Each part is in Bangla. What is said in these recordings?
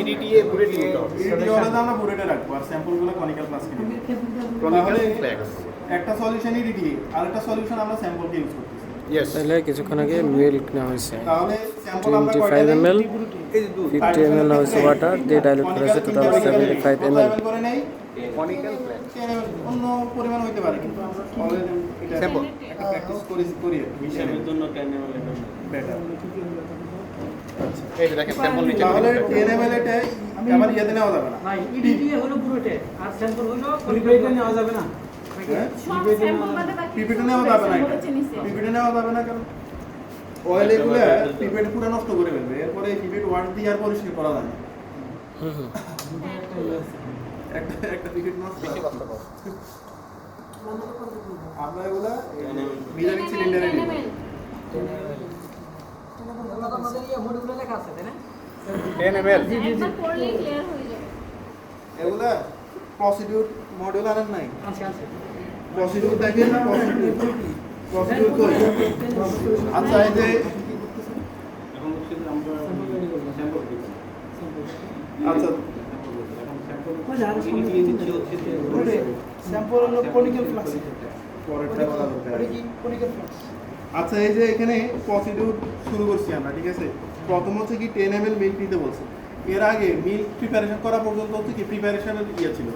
ইডিটিএ বুলেট নিতে হবে। ইডিটিএ হলে তো আমরা বুলেটে রাখবো আর স্যাম্পলগুলো কনিক্যাল ফ্লাস্কে নিব। তাহলে একটা সলিউশন ইডিটিএ আর একটা সলিউশন আমরা স্যাম্পলকে ইউজ করতেছি। ইয়েস, তাহলে কিছুক্ষণ আগে মিল্ক নেওয়া হয়েছে তাহলে স্যাম্পল আমরা 25 ml 50 ml নেওয়া হয়েছে ওয়াটার দিয়ে ডাইলুট করেছে টোটাল 75 ml করে নেই কনিক্যাল ফ্ল্যাগ অন্য পরিমাণ হইতে পারে কিন্তু আমরা অলরেডি এটা স্যাম্পল একটা প্র্যাকটিস করি হিসাবের জন্য 10 ml বেটার। এই যে দেখেন স্যাম্পল নিচে তাহলে 10 ml এটা আবার ইয়েতে নেওয়া যাবে না। ভাই ইডিটিএ হলো বুলেটে আর স্যাম্পল হলো প্রিপেইডে নেওয়া যাবে না। হ্যাঁ সব স্যাম্পল বাদে বাকি পিপিটি নেওয়া যাবে না এটা। পিপিটি নেওয়া যাবে না কারণ অয়েল এগুলো পিপিটি পুরো নষ্ট করে ফেলবে। এরপরে এই পিপিটি ওয়াট দিয়ে আর পরিষ্কার করা যায় না। একটা পিপিটি নষ্ট বেশি কষ্ট করে। আমরা এগুলা মিলারিং সিলিন্ডারে নিব। আমাদের এই মডিউলে লেখা আছে তাই না 10 ml একবার পড়লেই ক্লিয়ার হয়ে যাবে। এগুলা প্রসিডিউর মডিউল আনেন নাই? আছে আছে প্রসিডিউর দেখেন না প্রসিডিউর কই? আচ্ছা এই যে এখন হচ্ছে যে আমরা স্যাম্পল দিব। আচ্ছা ইডিটিএ নিচ্ছে হচ্ছে যে স্যাম্পল হলো কনিক্যাল ফ্লাক্স পরেরটা বলা দরকার। এটা কি কনিক্যাল ফ্লাক্স আচ্ছা এই যে এখানে প্রসিডিউর শুরু করছি আমরা, ঠিক আছে? প্রথম হচ্ছে কি 10 ml মিল্ক নিতে বলছে। এর আগে মিল্ক প্রিপারেশন করা পর্যন্ত হচ্ছে কি প্রিপারেশনের ইয়ে ছিল।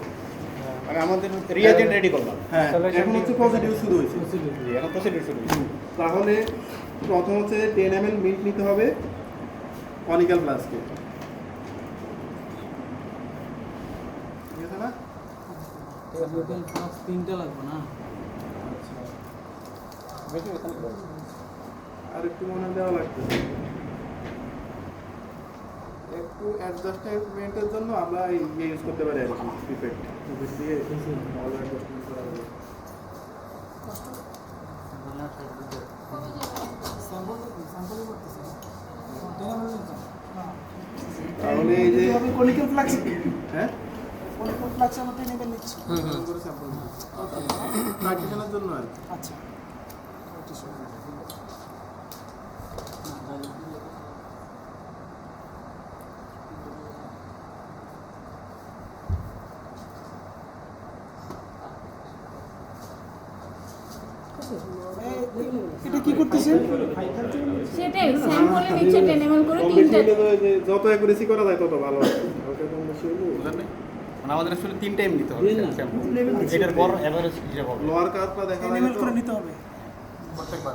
মানে আমাদের রিএজেন্ট রেডি করলাম। হ্যাঁ এখন হচ্ছে প্রসিডিউর শুরু হয়েছে। জি, এখন প্রসিডিউর শুরু হচ্ছে। তাহলে প্রথম হচ্ছে 10 ml মিল্ক নিতে হবে কনিক্যাল ফ্লাস্কে, ঠিক আছে না? কনিক্যাল ফ্লাক্স তিনটা লাগবে না বেশি এখানে করব। আর একটু মনে দেওয়া লাগবে। একটু অ্যাডজাস্টমেন্টের জন্য আমরা ইয়ে ইউজ করতে পারি আর কি, পিপেট দিয়ে ভালো অ্যাডজাস্টমেন্ট করা যাবে। তাহলে এই যে কনিক্যাল ফ্লাক্স হ্যাঁ কনিক্যাল ফ্লাক্স আমরা 10 ml নিচ্ছি করে স্যাম্পল প্র্যাকটিশনের জন্য আর কি। আচ্ছা এটা কি করতেছেন? সেটাই স্যাম্পলের নিচে 10 ml করে তিনটা কমপ্লিটলি তো এই যে যত অ্যাকুরেসি করা যায় তত ভালো হয়। ওটা কম বেশি হলো বুঝলেন না? মানে আমাদের আসলে 3 টাইম নিতে হবে দিন না। স্যাম্পল। Level দিচ্ছি। এটার পর এভারেজ হিসাব হবে লোয়ার কার্ভটা দেখা 10 যায় ml তো করে নিতে হবে প্রত্যেকবার।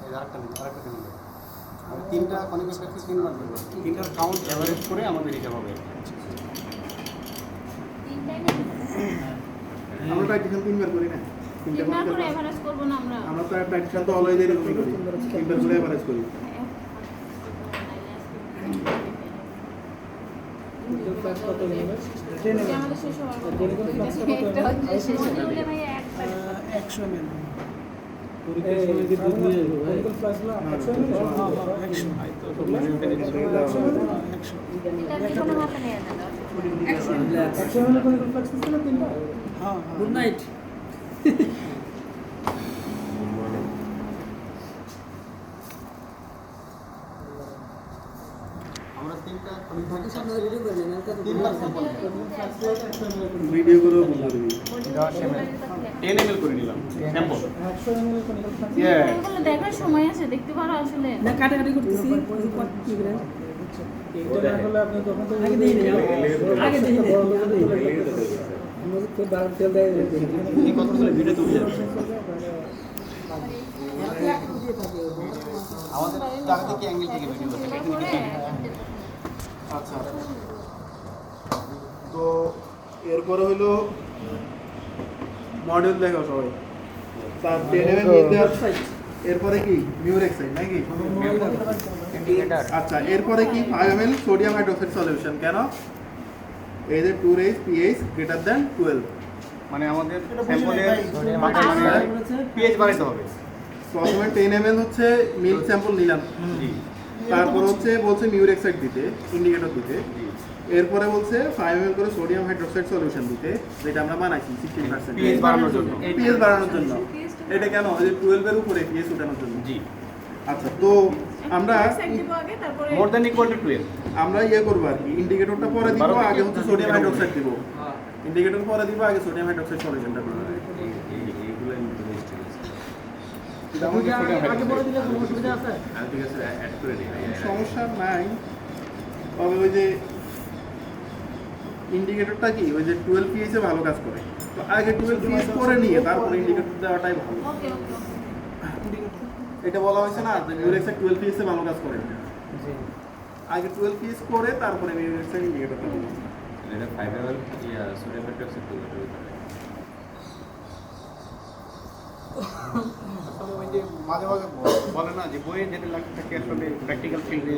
এই আরেকটা দিন, আরেকটা দিন। আমি 3টা কনিক্যাল ফ্ল্যাক্সে 3বার দেব। 3টার কাউন্ট এভারেজ করে আমাদের হিসাব হবে। তিনটাই আমরা প্র্যাকটিশন তিনবার করি না, তিনটা তিনবার করে করি। এভারেজ করব না আমরা। আমরা তো প্র্যাকটিশন তো অলওয়েজ এরকমই করি, তিনবার করে এভারেজ করি। এটা আমাদের শেষ হওয়ার কথা। এটা হচ্ছে শেষ হলে ভাই একবার 100 ml পরীক্ষার সময় কি দুধ নিয়ে আসবো ভাই? কনিক্যাল ফ্লাক্স না 100 ml 100 এটা কোনো হাতে নিয়ে যাবে। 100 ml কনিক্যাল ফ্লাক্স নিতে না তিনটা হ্যাঁ গুড নাইট আমরা 3টা বাকি সব রেডি করে দেন এটা তো 3বার স্যাম্পল ভিডিও করে বলবি। 10 ml করে নিলাম স্যাম্পল। 100 ml কনিক্যাল ফ্লাক্স এগুলো দেখার সময় আছে, দেখতে পারো আসলে। না কাটাকাটি করতেছি এইটা না হলে আপনি তখন তো আগে দেই আগে দেই আমাদের তো বার তেল দেয় এই কথাগুলো ভিডিও তুলে যাবে। আমাদের টাকা থেকে অ্যাঙ্গেল থেকে ভিডিও করতে হবে। করে আচ্ছা তো এরপরে হলো মডেল দেখো সবাই। তার 10 ml মিল্ক দেওয়ার এরপরে কি মিউরেক্সাইড নাকি? ইন্ডিকেটর আচ্ছা এরপরে কি 5 ml সোডিয়াম হাইড্রোক্সাইড সলিউশন। কেন? এই যে 2 raise pH greater than 12। মানে আমাদের স্যাম্পলের পিএইচ বাড়াইতে হবে। প্রথমে 10 ml হচ্ছে মিল্ক স্যাম্পল নিলাম, জি তারপর হচ্ছে বলছে মিউরেক্সাইড দিতে, ইন্ডিকেটর দিতে। জি এরপরে বলছে 5 ml করে সোডিয়াম হাইড্রোক্সাইড সলিউশন দিতে, যেটা আমরা বানাইছি 16%। পিএইচ বাড়ানোর জন্য। পিএইচ বাড়ানোর জন্য। এটা কেন? এই যে 12 এর উপরে পিএইচ উঠানোর জন্য। জি আচ্ছা তো আমরা সেট দিব আগে তারপরে মোর দ্যান ইকুয়াল টু 12 আমরা ইয়ে করবো আর কি, ইন্ডিকেটরটা পরে দিব, আগে হচ্ছে সোডিয়াম হাইড্রোক্সাইড দিব। ইন্ডিকেটর পরে দিব, আগে সোডিয়াম হাইড্রোক্সাইড সলিউশনটা করব। এইগুলো ইন্টারেস্টিং আগে বলে দিলে কোনো অসুবিধা আছে? আমি ঠিক আছে অ্যাড করে দিই সমস্যা নাই, তবে ওই যে ইন্ডিকেটরটা কি ওই যে 12 পিএস এ ভালো কাজ করে, তো আগে 12 পিএস করে নিয়ে তারপরে ইন্ডিকেটর দেওয়াটাই ভালো। ওকে ওকে এটা বলা হয়েছে না যে মিউরেক্স 12 পিএস এ ভালো কাজ করে, আগে 12 পিএস করে তারপরে মিউরেক্স এর ইন্ডিকেটরটা দিবে। এটা 5 ml ইয়া সোডিয়াম হাইড্রোক্সাইড তো এটা আসলে ওই যে মাঝে মাঝে বলে না যে বইয়ে যেটা লাগে থাকে আসলে প্র্যাকটিক্যাল ফিল্ডে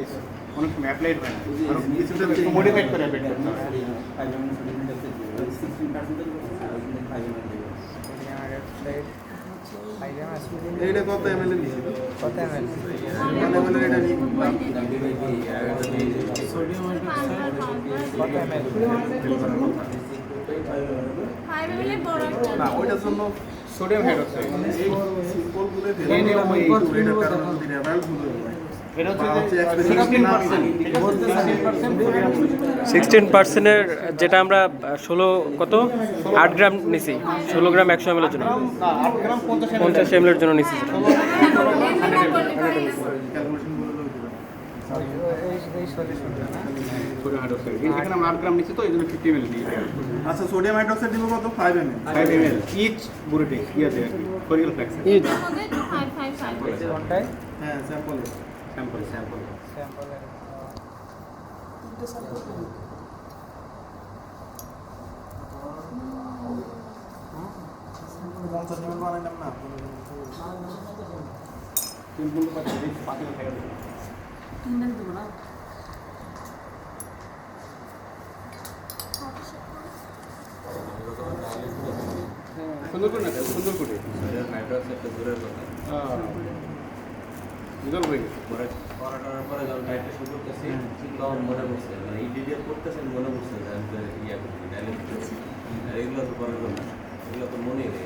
অনেক সময় অ্যাপ্লাইড হয় না, আর কিছুটা একটু মডিফাইড করে অ্যাপ্লাই করতে হয়। এইটা কত এমএল এর নিছে? কত ml? 1 ml এর এটা নিয়ে কত ml? 5 ml এর বড় একটা না, ওইটার জন্য সোডিয়াম হাইড্রোক্সাইড এই সিম্পল গুলো এই ফেলে নিয়ম ওই এই এটার কারণে যদি রেভাল ভুল হয়, এটা বা হচ্ছে হচ্ছে যে expression 16% এর যেটা আমরা 16 কত 8 গ্রাম নিছি, 16 গ্রাম 100 ml এর জন্য, না 8 গ্রাম 50 50 ml এর জন্য নিছি। ক্যালকুলেশন গুলো সোডিয়াম হাইড্রোক্সাইড এখানে আমরা 8 গ্রাম নিচ্ছি তো এই জন্য 50 ml দিই। আচ্ছা, সোডিয়াম হাইড্রোক্সাইড দিব কত? 5 ml। 5 ml ইচ বুরেটিক ইয়াতে কোরিয়াল ফ্লেক্স ইট আমাদের 5 কোনটায়? হ্যাঁ, স্যাম্পল। স্যাম্পল পঞ্চাশ ml বানাইলাম না। সিম্পল পাচ্ছি 5 ml থেকে সুন্দর করে না সুন্দর করে সোডিয়াম হাইড্রোক্সাইডটা দূরের কথা জল হয়ে গেছে পড়াটার পরে যখন ডায়েটটা শুরু করতেছি তখন মনে পড়ছে মানে এই ডিডিএ করতেছেন মনে পড়ছে যে আমি তো ইয়া করছি ডাইলেট করছি আর এগুলো তো করার জন্য এগুলো তো মনেই নেই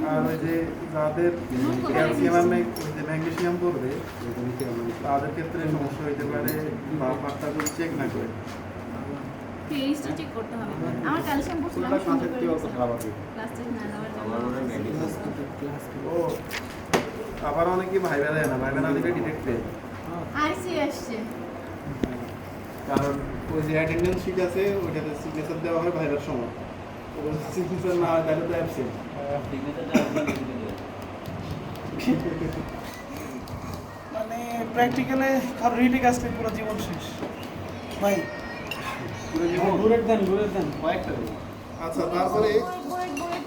আর ওই যে যাদের ক্যালসিয়াম আর ম্যাগনেসিয়াম করবে তাদের ক্ষেত্রে সমস্যা হইতে পারে, বা পাটটা করে চেক না করে। পেজটা চেক করতে হবে। আমার ক্যালসিয়াম বলছিল আমি সুন্দর করে প্লাস্টিক না নেওয়ার আমার মনে হয় ম্যাগনেসিয়াম ও আবার অনেকে ভাইবা দেয় না, ভাইবা না দিলে ডিটেক্ট পেয়ে। আইসি আসছে কারণ ওই যে অ্যাটেন্ডেন্স শিট আছে ওইটাতে সিগনেচার দেওয়া হয় ভাইবার সময়, সিগনেচার না হয় তাহলে তো অ্যাবসেন্ট। মানে প্র্যাকটিক্যালে কারো রিটেক আসলে পুরো জীবন শেষ ভাই। দূরের দেন কয়েকটা আচ্ছা, তারপরে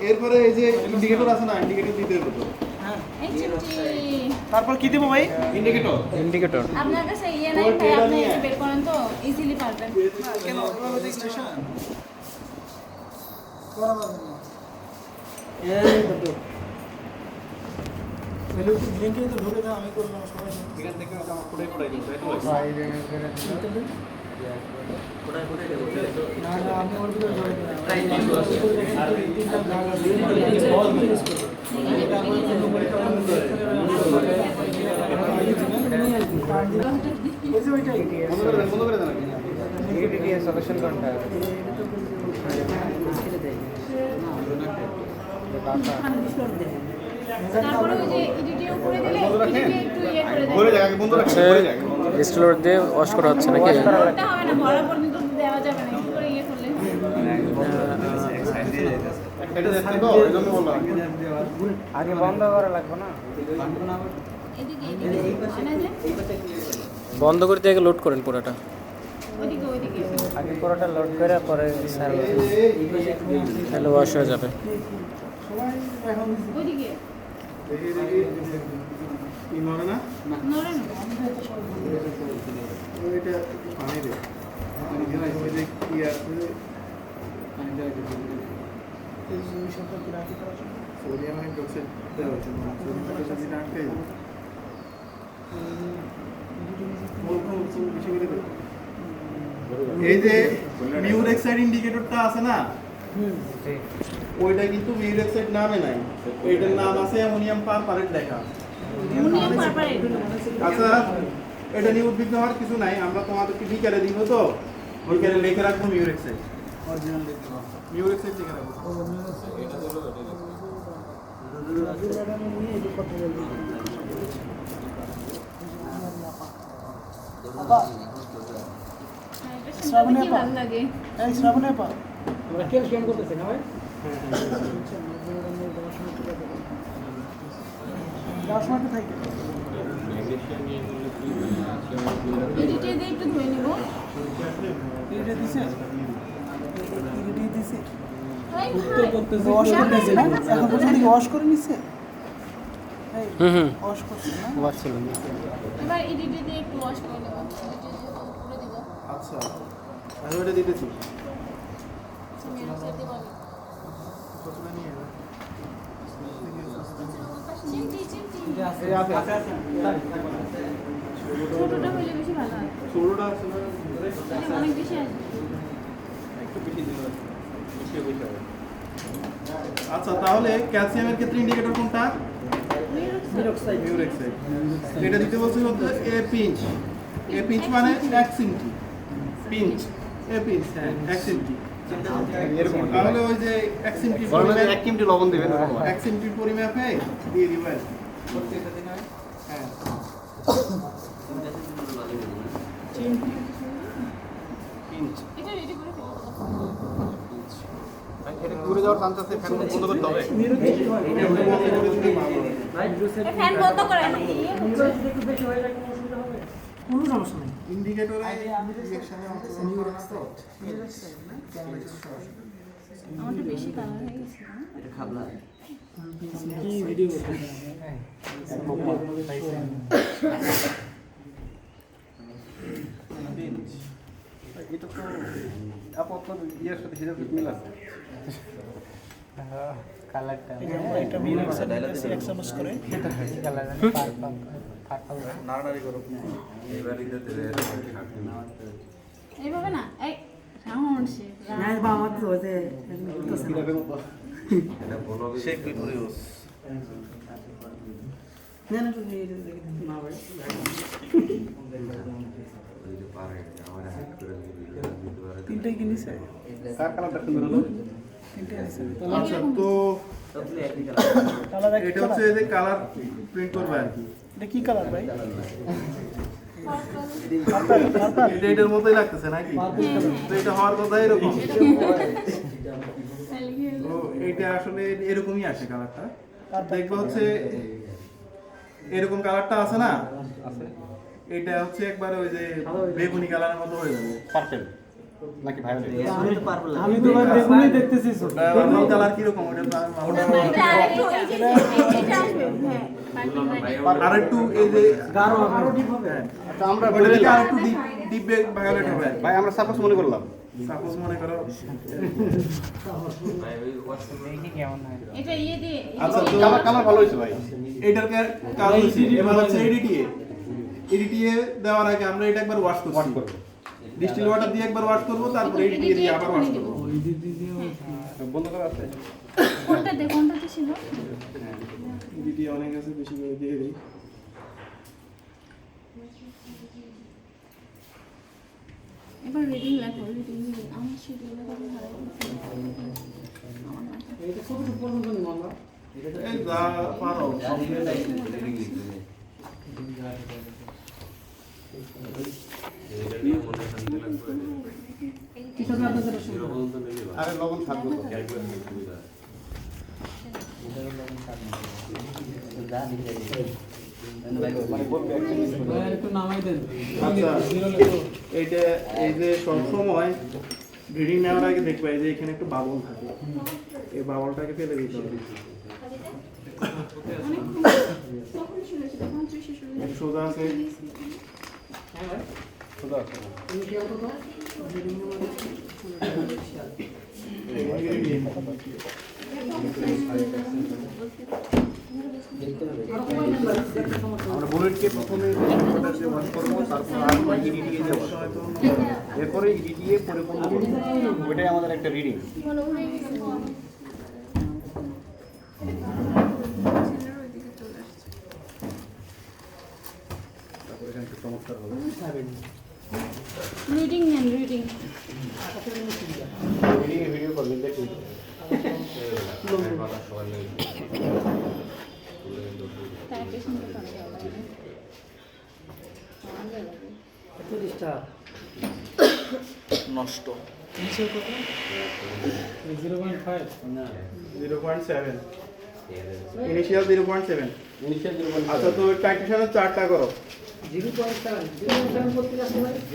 এরপরে এই যে ইন্ডিকেটর আছে না, ইন্ডিকেটর দিতে হতো। এই চিমটি তারপর কি দেবো ভাই? ইন্ডিকেটর আপনার কাছে ইয়ে নাই তাই আপনি এটা বের করেন তো ইজিলি পারবেন। কেন স্টেশন লিঙ্কে তো ঢুকে দাও, আমি করলাম সবাই। এখান থেকে আমার কোটাই কোটাই দিতে না আমি ওর ভিতরে জড়াই দিলাম। তিনটা ভাগ আছে। ওই যে ওইটাই। বন্ধ করে দেন সলিউশন কোনটা? তারপরে ওই যে এডিটিং করে দিলে এডিটিং একটু ইয়ে করে ভরে দেন। যায় আগে বন্ধ রাখেন ভরে যায় ডিস্টিলর দিয়ে ওয়াশ করা হচ্ছে নাকি? ওটা হবে না, ভরা পর্যন্ত দেওয়া যাবে না, একটু করে ইয়ে করলে। এটা দেখতে তো এই জন্য বললাম আগে বন্ধ করা লাগবে না? এদিকে এই পাশে না যে বন্ধ করে দিয়ে আগে লোড করেন পুরোটা, ওইদিকে আগে পুরোটা লোড করে পরে তাহলে ওয়াশ হয়ে যাবে। ওইদিকে কি মনে না নড়ে না। ওইটা পানি দে, ওই যে কি আছে সোডিয়াম হাইড্রোক্সাইড দেওয়া হচ্ছে, সোডিয়াম হাইড্রোক্সাইড আটকে যায়। এই যে মিউরেক্সাইড ইন্ডিকেটরটা আছে না, ওইটা কিন্তু মিউরেক্সাইড নামে নাই, ওইটার নাম আছে অ্যামোনিয়াম পারপারেট লেখা। অ্যামোনিয়াম পারপারেট। আচ্ছা, এটা নিয়ে উদ্বিগ্ন হওয়ার কিছু নাই, আমরা তোমাদেরকে বিকালে দিব তো, বিকালে লিখে রাখবো মিউরেক্সাইড, অরিজিনাল দেখতে মিউরেক্সাইড লিখে রাখবো। হ্যাঁ, এটা শুনতে কি ভালো লাগে। এই শ্রাবণে পা আমরা ক্যালসিয়াম করতেছি না ভাই? 10 মার্কে থাকে এডিটে দিয়ে একটু ধুয়ে নিব। এটা দিছে এটা দিছে ভাই, ওয়াশ করে নিছে না এখন পর্যন্ত কি ওয়াশ করে নিছে এই হুম। ওয়াশ করছে না এবার এডিটে দিয়ে একটু ওয়াশ করে নেব। পুরো দিব। আচ্ছা, আমি ওটা দিতেছি। মিউরেক্সাইড দিব আমি। কতটা নিয়ে যাবে? চিমটি চিমটি। এই আছে। ছোটটা হইলে বেশি ভালো হয়। ষোলোটা আছে না? তাহলে অনেক বেশি আসবে। একটু বেশি দিন বেশি হবে। আচ্ছা, তাহলে ক্যালসিয়ামের ক্ষেত্রে ইন্ডিকেটর কোনটা? মিউরেক্সাইড। মিউরেক্সাইড। এটা দিতে বলছি হচ্ছে এ পিঞ্চ। এ পিঞ্চ মানে 1 সিমটি। পিঞ্চ, এ পিঞ্চ, হ্যাঁ 1 সিমটি। এরকম তাহলে ওই যে 1 সিমটি গরমে পরিমাপ, 1 চিমটি লবণ দিবেন এরকম। 1 সিমটি পরিমাপে দিয়ে দিবেন। হ্যাঁ, পিঞ্চ। এটা রেডি করে ফেলো। এটা ঘুরে যাওয়ার চান্স আছে, ফ্যান বন্ধ করতে হবে। ফ্যান বন্ধ করে না। কোনো সমস্যা নেই ইন্ডিকেটরে ইনজেকশনে অংশগ্রহণ করে না তো? আমারটা বেশি কালার হয়ে গেছে না? কি ভিডিও করতে এটা তো আপাতত ইয়ের সাথে হিসাব মিল আছে। একটা মিউরেক্সাইড দিতেছি 1 চামচ করে নাড়ানাড়ি করো। এইভাবে না। এই সাউন্ড সে। শেক ভিটোরিয়াস। তিনটাই কিনেছে কার কালারটা সুন্দর হলো? তিনটাই আছে আচ্ছা, তো কালার এটা হচ্ছে এই যে কালার প্রিন্ট করবে আর কি। এটা কি কালার ভাই এটা এটার মতোই লাগতেছে নাকি? তো এটা হওয়ার কথা এরকম। তো এটা আসলে এরকমই আসে কালারটা। দেখবো হচ্ছে এরকম কালারটা আছে না? আছে। এটা হচ্ছে একবারে ওই যে বেগুনি কালারের মতো হয়ে যাবে। পার্পল নাকি ভায়োলেট? আমি তো ভাই বেগুনি দেখতেছি নরমাল কালার কি রকম? ওটা এটা আরেকটু এই যে এটা আসবে। হ্যাঁ। আর একটু এই যে গাঢ় আরো ডিপ হবে আচ্ছা, আমরা ওটা বলে থেকে দিলাম। আর একটু ডিপ ভায়োলেট হবে। ভাই আমরা সাপোজ মনে করলাম। সাপোজ মনে করো এটা ইয়ে দিয়ে আচ্ছা, তো কালার ভালো হয়েছে ভাই। এটার কাজ হচ্ছে এবার হচ্ছে এডিটিএ দেওয়ার আগে আমরা এটা একবার ওয়াশ ওয়াশ করব। করবো। ডিস্টিল ওয়াটার দিয়ে একবার ওয়াশ করব, তারপর এডিটিএ দিয়ে আবার ওয়াশ করব। বন্ধ করা আছে। কোনটাতে ছিল? এডিটিএ অনেক আছে, বেশি করে দিয়ে দিই। এবার রিডিং লেখো। রিডিং আমার শিডিউলে কবে হারাই গেছে। আমার না। এই যা পারো আরে লবণ থাকবে তো। মানে বলবে আচ্ছা, এইটা এই যে সবসময় ব্রিডিং নেওয়ার আগে দেখবে এই যে এখানে একটু বাবল থাকে, এই বাবলটাকে ফেলে দিতে হবে। তখন শুরু হয়েছে, তখন শেষ হয়ে একটু সোজা আছে, সোজা আছে। আমরা বুলেটকে প্রথমে যে ওয়াশ করবো, তারপর আমরা ইডিটিএ দিয়ে ওয়াশ করবো, এরপরে ইডিটিএ পরিপূর্ণ করবো। ওইটাই আমাদের একটা রিডিং। বলো হয়ে গেছে। ছেলের ওইদিকে চলে আসছে। তারপরে এখানে একটু চমৎকার চমৎকার হবে। রিডিং নেন রিডিং ভিডিও করবেন দেখুন। কথা সবাই লাগে তার পেশেন্টকে পাওয়া যাবে নষ্ট 0.7 ইনিশিয়াল 0.7। ইনিশিয়াল আচ্ছা তো টাইটেশনের চার্টটা করো।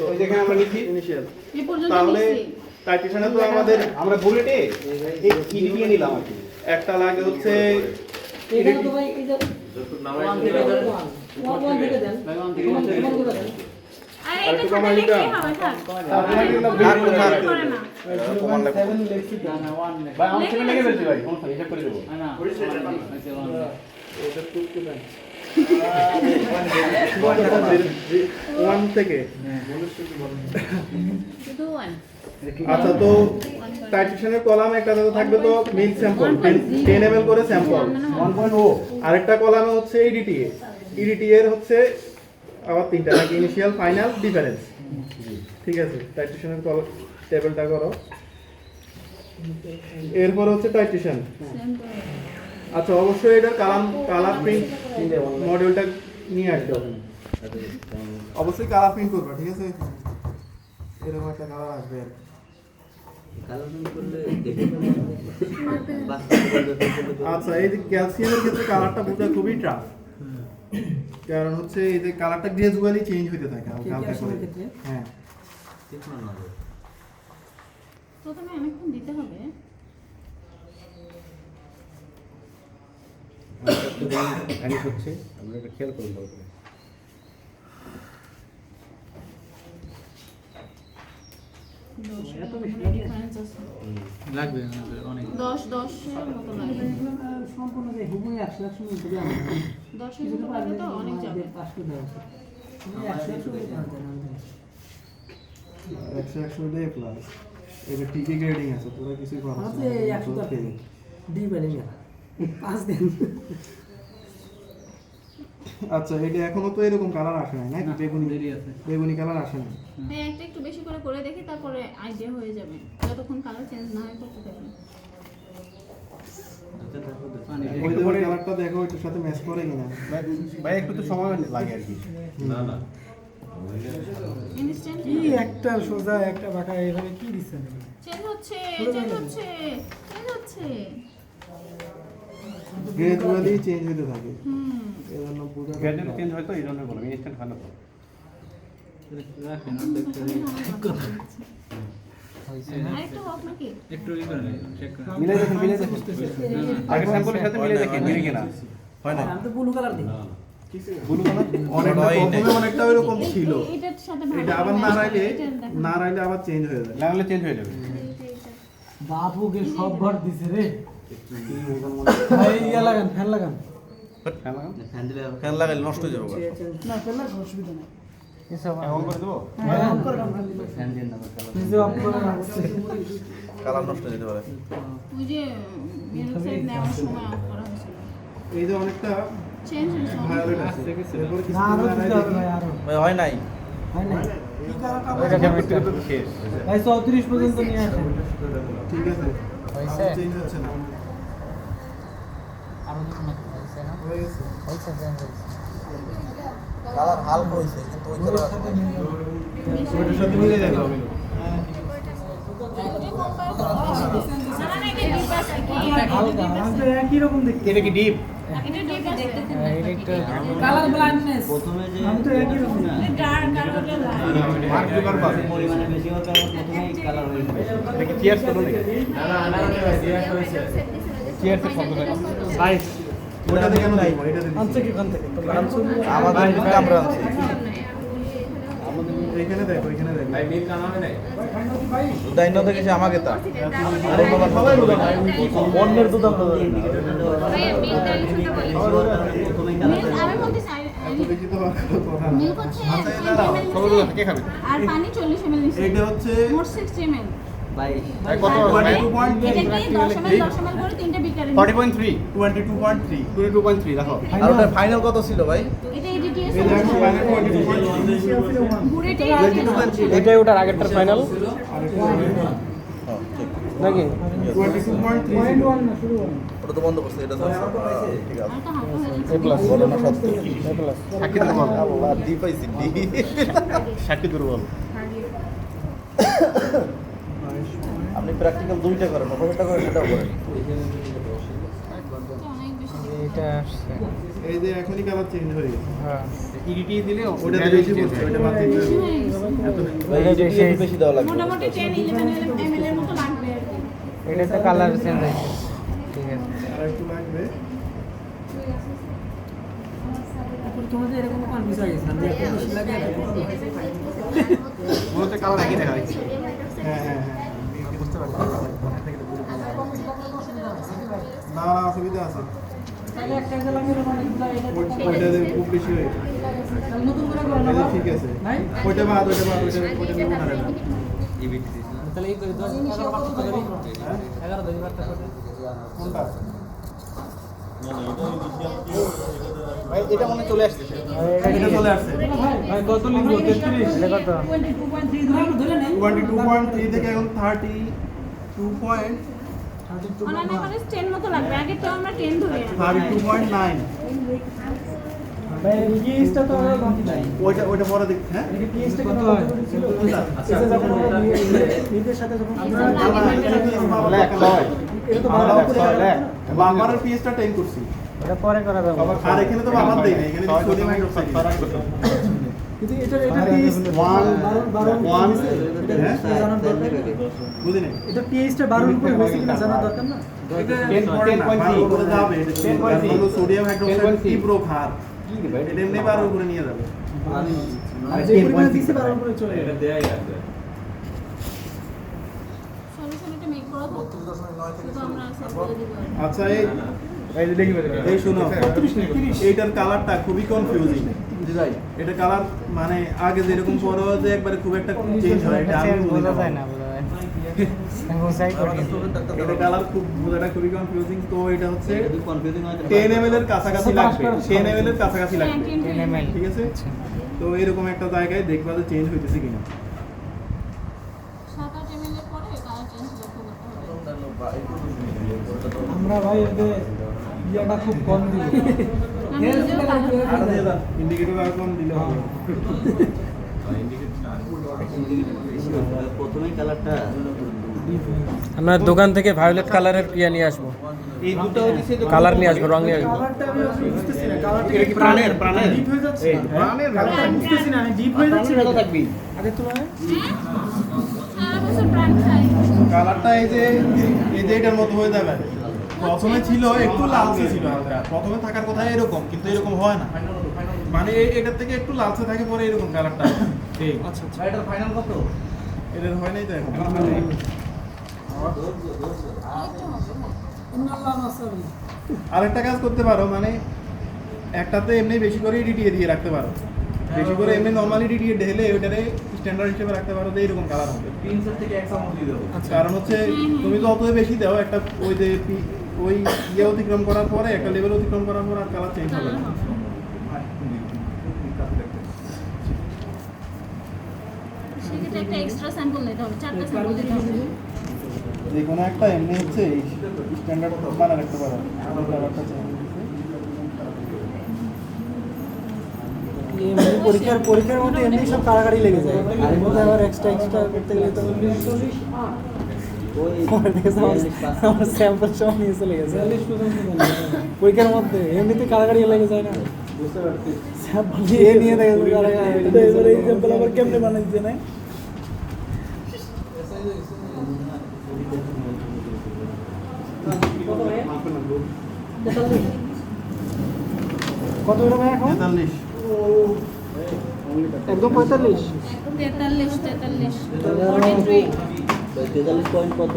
ওই যেখানে আমরা লিখি ইনিশিয়াল, এই পর্যন্ত তাহলে লিখছি টাইটেশনে তো আমাদের আমরা বুলেটে এই ইডিটিয়ে নিলাম আর কি। একটা লাগে হচ্ছে যতটুকু নামাই আর এটা সাথে লিখলেই হবে থাক করে না ভাই আমার থেকে লেগে ফেলছি ভাই, সমস্যা নেই, হিসাব করে দেবো। ওয়ান থেকে। শুধু ওয়ান আচ্ছা তো টাইটেশনের কলামে একটা থাকবে তো মিল্ক স্যাম্পল 10 ml করে স্যাম্পল, 1.0 আরেকটা কলামে হচ্ছে ইডিটিএ। ইডিটিএর হচ্ছে আবার তিনটা নাকি ইনিশিয়াল ফাইনাল ডিফারেন্স। ঠিক আছে, টাইটেশনের টেবিলটা করো। এরপর হচ্ছে টাইটেশন। আচ্ছা অবশ্যই এটা কালার প্রিন্ট মডিউলটা নিয়ে আসতে হবে, অবশ্যই কালার প্রিন্ট করবা। ঠিক আছে, এরকম একটা কালার আসবে আর কি। আচ্ছা এই যে ক্যালসিয়ামের ক্ষেত্রে কালারটা বোঝা খুবই টাফ, কারণ হচ্ছে এই যে কালারটা গ্রেজুয়ালি চেঞ্জ হতে থাকে হালকা হালকা করে। হ্যাঁ প্রথমে অনেকক্ষণ দিতে হবে ভ্যানিশ হচ্ছে, আমরা এটা খেয়াল করুন ভালো করে। ডিফারেন্স আছে লাগবে অনেক 10 এর মতো লাগবে সম্পূর্ণ যে হুবই 100 মধ্যে যাবে 10 এর মতো লাগবে তো অনেক যাবে 500 দেওয়া আছে 100 দিতে পারতেন 100 ডে প্লাস এটা টিকে গ্রেডিং আছে, তোরা কিছু করাস আছে 100 টাকা ডি বেলিং 5 দিন। আচ্ছা এটা এখনো তো এরকম কালার আসে নাই নাকি? বেগুনি কালার আসে না। হ্যাঁ একটা একটু বেশি করে করে দেখি, তারপরে আইডিয়া হয়ে যাবে। যতক্ষণ কালার চেঞ্জ না হয় করতে থাকবে। ওই যে কালারটা দেখো এটার সাথে ম্যাচ করে কিনা। ভাই একটু তো সময় লাগে আর কি। না না ইনস্ট্যান্ট কি একটা সোজা একটা বাঁকা এইভাবে কি দিছেন? চেঞ্জ হচ্ছে গ্রেজুয়ালি চেঞ্জ হতে থাকে, হুম এজন্য বোঝা গ্যাজেট চেঞ্জ হয় তো এই জন্য বললাম, ইনস্ট্যান্ট ভালো তো। আরেকটু হোক নাকি মিলে দেখুন আগে স্যাম্পলের সাথে মিলে দেখেন মিলে কিনা। হয় না আমি তো ব্লু কালার দিই। ব্লু কালার অনেকটা প্রথমে অনেকটা এরকম ছিল, এটার সাথে ভালো এটা আবার match করে, না এটা দেখো। রাইলে আবার চেঞ্জ হয়ে যায়। লাগলে চেঞ্জ হয়ে যাবে। বাবুকে সব ভর দিছে রে। ভাই ইয়া লাগান, ফ্যান লাগান। হ্যাঁ লাগান। ফ্যান লাগালে নষ্ট হয়ে যাবে না ফ্যান লাগা অসুবিধা নাই। এসব অন করে দেবো। হ্যাঁ অন করে রাখুন। ফ্যান দিন না নিজে অফ করে রাখছে। কালার নষ্ট হয়ে যেতে পারে। ওই যে মিল্ক সেট নেওয়ার সময় অফ করা হয়েছিল। এই যে অনেকটা চেঞ্জ হয়েছে ভায়োলেট আছে, এরপর কিছু না আরো দিতে হবে ভাই আরো। ভাই হয় নাই হয় না। শেষ। ভাই 34 পর্যন্ত নিয়ে আসেন। ঠিক আছে, চেঞ্জ হচ্ছে না। আরো দিন না হইছে না? হয়ে গেছে। হইছে চেঞ্জ হইছে। কালার হালকা হয়েছে কিন্তু ওই কালার ওটার সাথে মিলে যাবে। হালকা আমি তো একই রকম দেখি। এটা কি ডিপ? এটা ডিপ আছে কালার ব্লাইন্ডনেস প্রথমে যে আমি তো একই রকম না। ডার্ক আর ওটা লাইট মার্ক জুকার পাস। পরিমাণে বেশি হতে হবে প্রথমেই কালার হয়ে যাবে। এটা কি চিয়ার্স করো নাকি? চিয়ার্স এর শব্দ লাগে। ভাই ওটাতে কেন নাই? এটাতে আনছে কি কোন থেকে? আমাদের কিন্তু আমরা আনছি এখানে দেখো, এখানে দেখো। ভাই মিল কানা হয় নাই। দাইন্য থেকে সে আমাকে তা অন্যের দুধ আমরা আমি বলতে চাই দেখি তো কথা না। মিল্ক হচ্ছে সবগুলো কে খাবে? আর পানি 40 ml নিচ্ছে এটা হচ্ছে মোট 60 ml ভাই কত? 22.3 এটা কি 10 ml করে তিনটা বিকারে 40.3 22.3 22.3 রাখো। আর ওটা ফাইনাল কত ছিল ভাই? এটা এডিটিএ এই যে এখন ফাইনাল 22.3 বুড়েটাই এটাই ওটার আগেরটার ফাইনাল নাকি 22.3 ওটা তো বন্ধ করছে এটা তো ঠিক আছে একটা হালকা হয়ে এ প্লাস বলো না সত্য এ প্লাস সাক্ষী দুর্বল আল্লাহ ডি পাইছি ডি সাক্ষী দুর্বল আপনি প্র্যাকটিক্যাল দুইটা করেন ওটা করেন সেটাও করেন অনেক বেশি এটা আসছে এই যে এখনই কালার চেঞ্জ হয়ে গেছে হ্যাঁ ইডিটি দিলে ওটা বেশি বলছে ওটা বাদ দিতে হবে। হয়ে গেছে। এটা বেশি বেশি দেওয়া লাগবে মোটামুটি 10-11 ml এর মতো লাগবে আর কি। এটা তো কালার চেঞ্জ হয়েছে ঠিক আছে আর একটু লাগবে মূলত কালার একই দেখা যাচ্ছে হ্যাঁ হ্যাঁ হ্যাঁ বুঝতে পারছি না না অসুবিধা আছে ওইটা খুব বেশি হয়ে গেছে এটা ঠিক আছে ওইটা বাদ ওইটা নেবো না রে। কোনটা ভাই এটা মনে হয় চলে আসছে এটা চলে আসছে কত লিখবো 33 এটা কত 22.3 থেকে এখন 32.9 অনলাইনে করে 10 মতো লাগবে। আগে তো আমরা 10 ধরে আনি। 32.9 ওইটা পরে দেখ হ্যাঁ বাবার পিএসটা 10 করছি এটা পরে করা যাবে আর এখানে তো বাবার দেই না এখানে তো সোডিয়াম হাইড্রোক্সাইড কিন্তু এটা পিএইচ 1 বুঝি না এটা পিএইচটা 12 উপরে হয়েছে কিনা জানা দরকার না। 10.3 করে যাবে এটা 10.3 সোডিয়াম হাইড্রোক্সাইড কি ব্রো খার এটা এমনি 12 উপরে নিয়ে যাবে আর যে পরিমাণ দিছে 12 উপরে চলে এটা দেয়াই আছে সলিউশন এটা মেক করা থাকতো। শুধু আমরা সেট করে দিব আর কি। আচ্ছা এই শুনো এইটার কালারটা খুবই কনফিউজিং এটা কালার মানে আগে যেরকম পরে যে একবারে খুব একটা চেঞ্জ হয় এটা আমি বুঝি বোঝা না। যায় না বোঝা যায় বোঝাই করি এটা কালার খুব বোঝাটা খুবই কনফিউজিং তো এটা হচ্ছে যদি কনফিউজিং হয় 10 ml এর কাছাকাছি লাগবে 10 ml এর কাছাকাছি লাগবে 10 ml ঠিক আছে তো এরকম একটা জায়গায় দেখবা যে চেঞ্জ হইতেছে কিনা 7-8 ml এর পরে কালার চেঞ্জ লক্ষ্য করতে হবে। আমরা ভাই এতে ইয়াটা খুব কম দিই আমি নিজেও কালার আর দিয়ে দাও ইন্ডিকেটর আর কোন দিলে হবে প্রথমেই কালারটা আমরা দোকান থেকে ভায়োলেট কালারের ইয়া নিয়ে আসবো এই দুটো হচ্ছে কালার নিয়ে আসবো রং নিয়ে আসবো কালারটা আমি আসলে বুঝতেছি না কালারটা এটা কি প্রাণের ডিপ হয়ে যাচ্ছে এই প্রাণের কালারটা বুঝতেছি না ডিপ হয়ে যাচ্ছে প্রাণের কথা থাকবি আগের তুলনায় সারা বছর ব্র্যান্ড খাই। কালারটা এই যে এটার মতো হয়ে যাবে প্রথমে ছিল একটু লালচে ছিল হালকা প্রথমে থাকার কথা এরকম কিন্তু এরকম হয় না মানে এটার থেকে একটু লালচে থাকে পরে এরকম কালারটা এই আচ্ছা আচ্ছা এটার ফাইনাল কত এটার হয় নাই তো এখন ইন্নাল্লাহ মাসাবি আরেকটা কাজ করতে পারো মানে একটাতে এমনি বেশি করে ডিটিএ দিয়ে রাখতে পারো বেশি করে এমনি নরমালি ডিটিএ ঢেলে ওইটারে স্ট্যান্ডার্ড হিসেবে রাখতে পারো যে এরকম কালার হবে প্রিন্সের থেকে এক চামচ দিয়ে দেবো কারণ হচ্ছে তুমি যত বেশি দাও একটা ওই যে ওই ইয়ে অতিক্রম করার পরে একটা লেভেল অতিক্রম করার পর আর কালার চেঞ্জ হবে কালার না। হবে। সেক্ষেত্রে একটা এক্সট্রা স্যাম্পল নিতে হবে। 4টা স্যাম্পল দিতে হবে। যে কোনো একটা এমনি হচ্ছে এই স্ট্যান্ডার্ড মানে রাখতে পারো কালারটা চেঞ্জ পরীক্ষার মধ্যে এমনি সব কারাগারি লেগে যায় আর এর মধ্যে আবার এক্সট্রা করতে গেলে তো আমার স্যাম্পল সব নিয়ে চলে গেছে পরীক্ষার মধ্যে এমনিতে কারাগারি লেগে যায় না বুঝতে পারছি স্যাম্পল নিয়ে দেখে এবারে এই স্যাম্পল আবার কেমনে বানাইছে না কত এরকম এখন 43 একদম 45 43 43 43 পয়েন্ট কত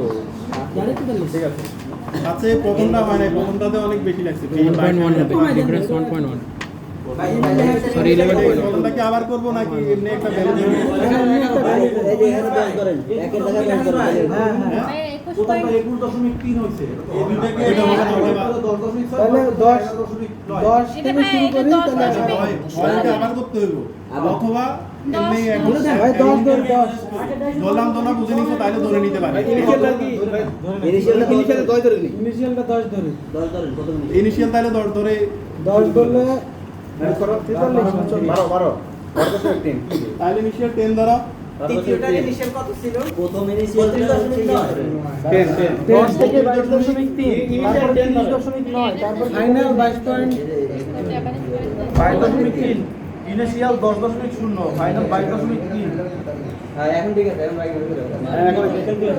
জানি তো ঠিক আছে আচ্ছা এই প্রথমটা হয় না প্রথমটাতে অনেক বেশি লাগছে 1.1 হবে ডিফারেন্স 1.1 সরি 11.1 প্রথমটাকে আবার করবো নাকি এমনি একটা ভ্যালু এই যে এখানে ব্যান করেন একের জায়গায় ব্যান করেন ভাই প্রথমটা 21.3 হইছে এই দুইটাকে এটা হবে না, ওটা 10.6 তাহলে 10 এটা থেকে ভাই, শুরু এটা করি 10 তাহলে দশমিক। ওইটা আবার করতে হইব অথবা এমনি এখন ভাই 10 ধরে 10 বললাম তো না বুঝে নিছো তাইলে ধরে নিতে পারি ইনিশিয়ালটা কি ইনিশিয়ালটা 10 ধরে নি ইনিশিয়ালটা 10 ধরে 10 ধরে প্রথম ইনিশিয়াল তাইলে ধরে 10 ধরলে 12 তাইলে ইনিশিয়াল 10 ধরো প্রথম ইনিশিয়াল 10 10 থেকে 22.3 তারপর 30.9 তারপর ফাইনাল 22. 22.3 ইনিশিয়াল 10.0 ফাইনাল 22.3 হ্যাঁ এখন ঠিক আছে এখন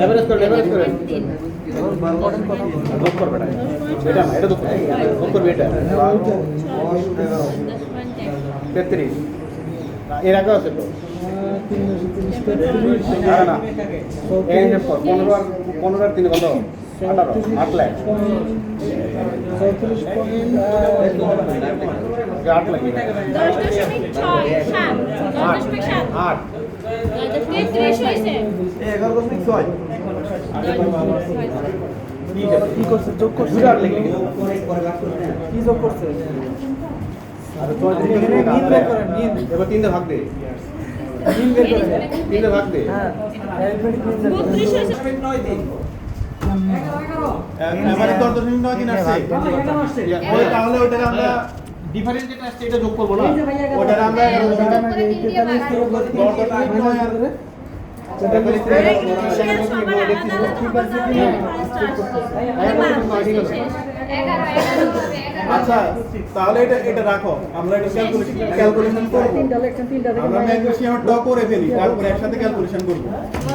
এভারেজ করে যোগ করবে এটা না এটা যোগ করবে এটা 33 এর আগে আছে তো না না এই যে 15 আর 3 কত 18 8 লাখ 8 লাখ 8 কি করছে যোগ করছে কি যোগ করছে মিন বের করেন মিন এবার 3 ভাগ দে মিন বের করেন 3 ভাগ দে হ্যাঁ অ্যারিথমেটিক মিন বের করেন এবারে 10.9 দিন আসছে ওই তাহলে ওইটারে আমরা ডিফারেন্স যেটা আসছে এটা যোগ করব না ওইটারে আমরা 10.9 আচ্ছা তাহলে এটা রাখো আমরা এটা ক্যালকুলেশন করব আমরা ম্যাগনেসিয়ামটা করে ফেলি তারপর একসাথে ক্যালকুলেশন করব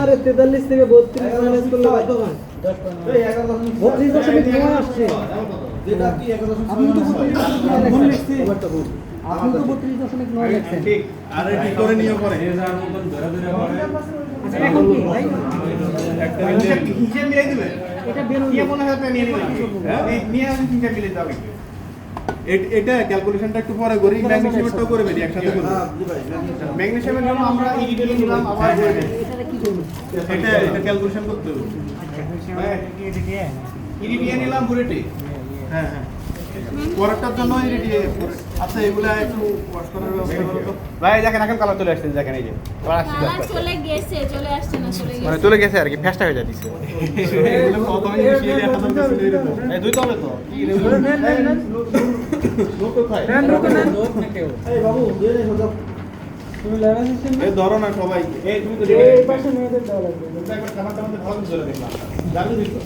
আরে 43 থেকে 32 মাইনাস করলে কত হয় 32.9 আসছে যেটা কি 11.6 ভুল লিখছি আপনি তো 32.9 লিখছেন ঠিক আর ঠিক করে নিও পরে এখন কি ভাই একটা হিসাব মিলাই দিবে এটা বের কি মনে হয় আপনি নিয়ে নিবেন হ্যাঁ নিয়ে আসেন হিসাব মিলাই যাবে এটা ক্যালকুলেশনটা একটু পরে করি ম্যাগনেসিয়ামটাও করে ফেলি একসাথে করব ম্যাগনেসিয়ামের জন্য আমরা ইডিডিএ নিলাম আবার এটা ক্যালকুলেশন করতে হবে ইডিডিএ নিলাম বুলেটে হ্যাঁ হ্যাঁ পরেরটার জন্য ইডিডিএ আচ্ছা এগুলা একটু ওয়াশ করার ব্যবস্থা করো তো ভাই দেখেন এখন কালার চলে আসছে দেখেন এই যে মানে চলে গেছে আর কি ফ্যাস্টা হয়ে যাচ্ছে এগুলো প্রথমে ইনিশিয়ালি একটা দরকার ছিল এরকম এই দুই তো হবে তো লোক কোথায় এই বাবু তুমি লেভেল সিস্টেম এই ধরো না সবাই এই তুমি তো এই পাশে মেয়েদের দেওয়া লাগবে একবার খাবারটা আমাদের ভালো চলে দেখলাম জানি তো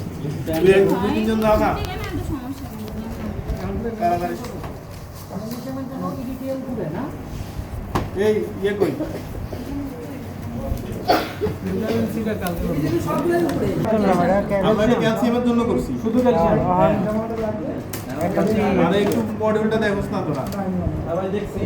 তুই এক দুই তিনজন দাও না তাড়াতাড়ি এই ইয়ে কই আমরা এটা ক্যালসিয়ামের জন্য করছি শুধু ক্যালসিয়াম আরে একটু মডিউলটা দেখোস না তোরা ভাই দেখছি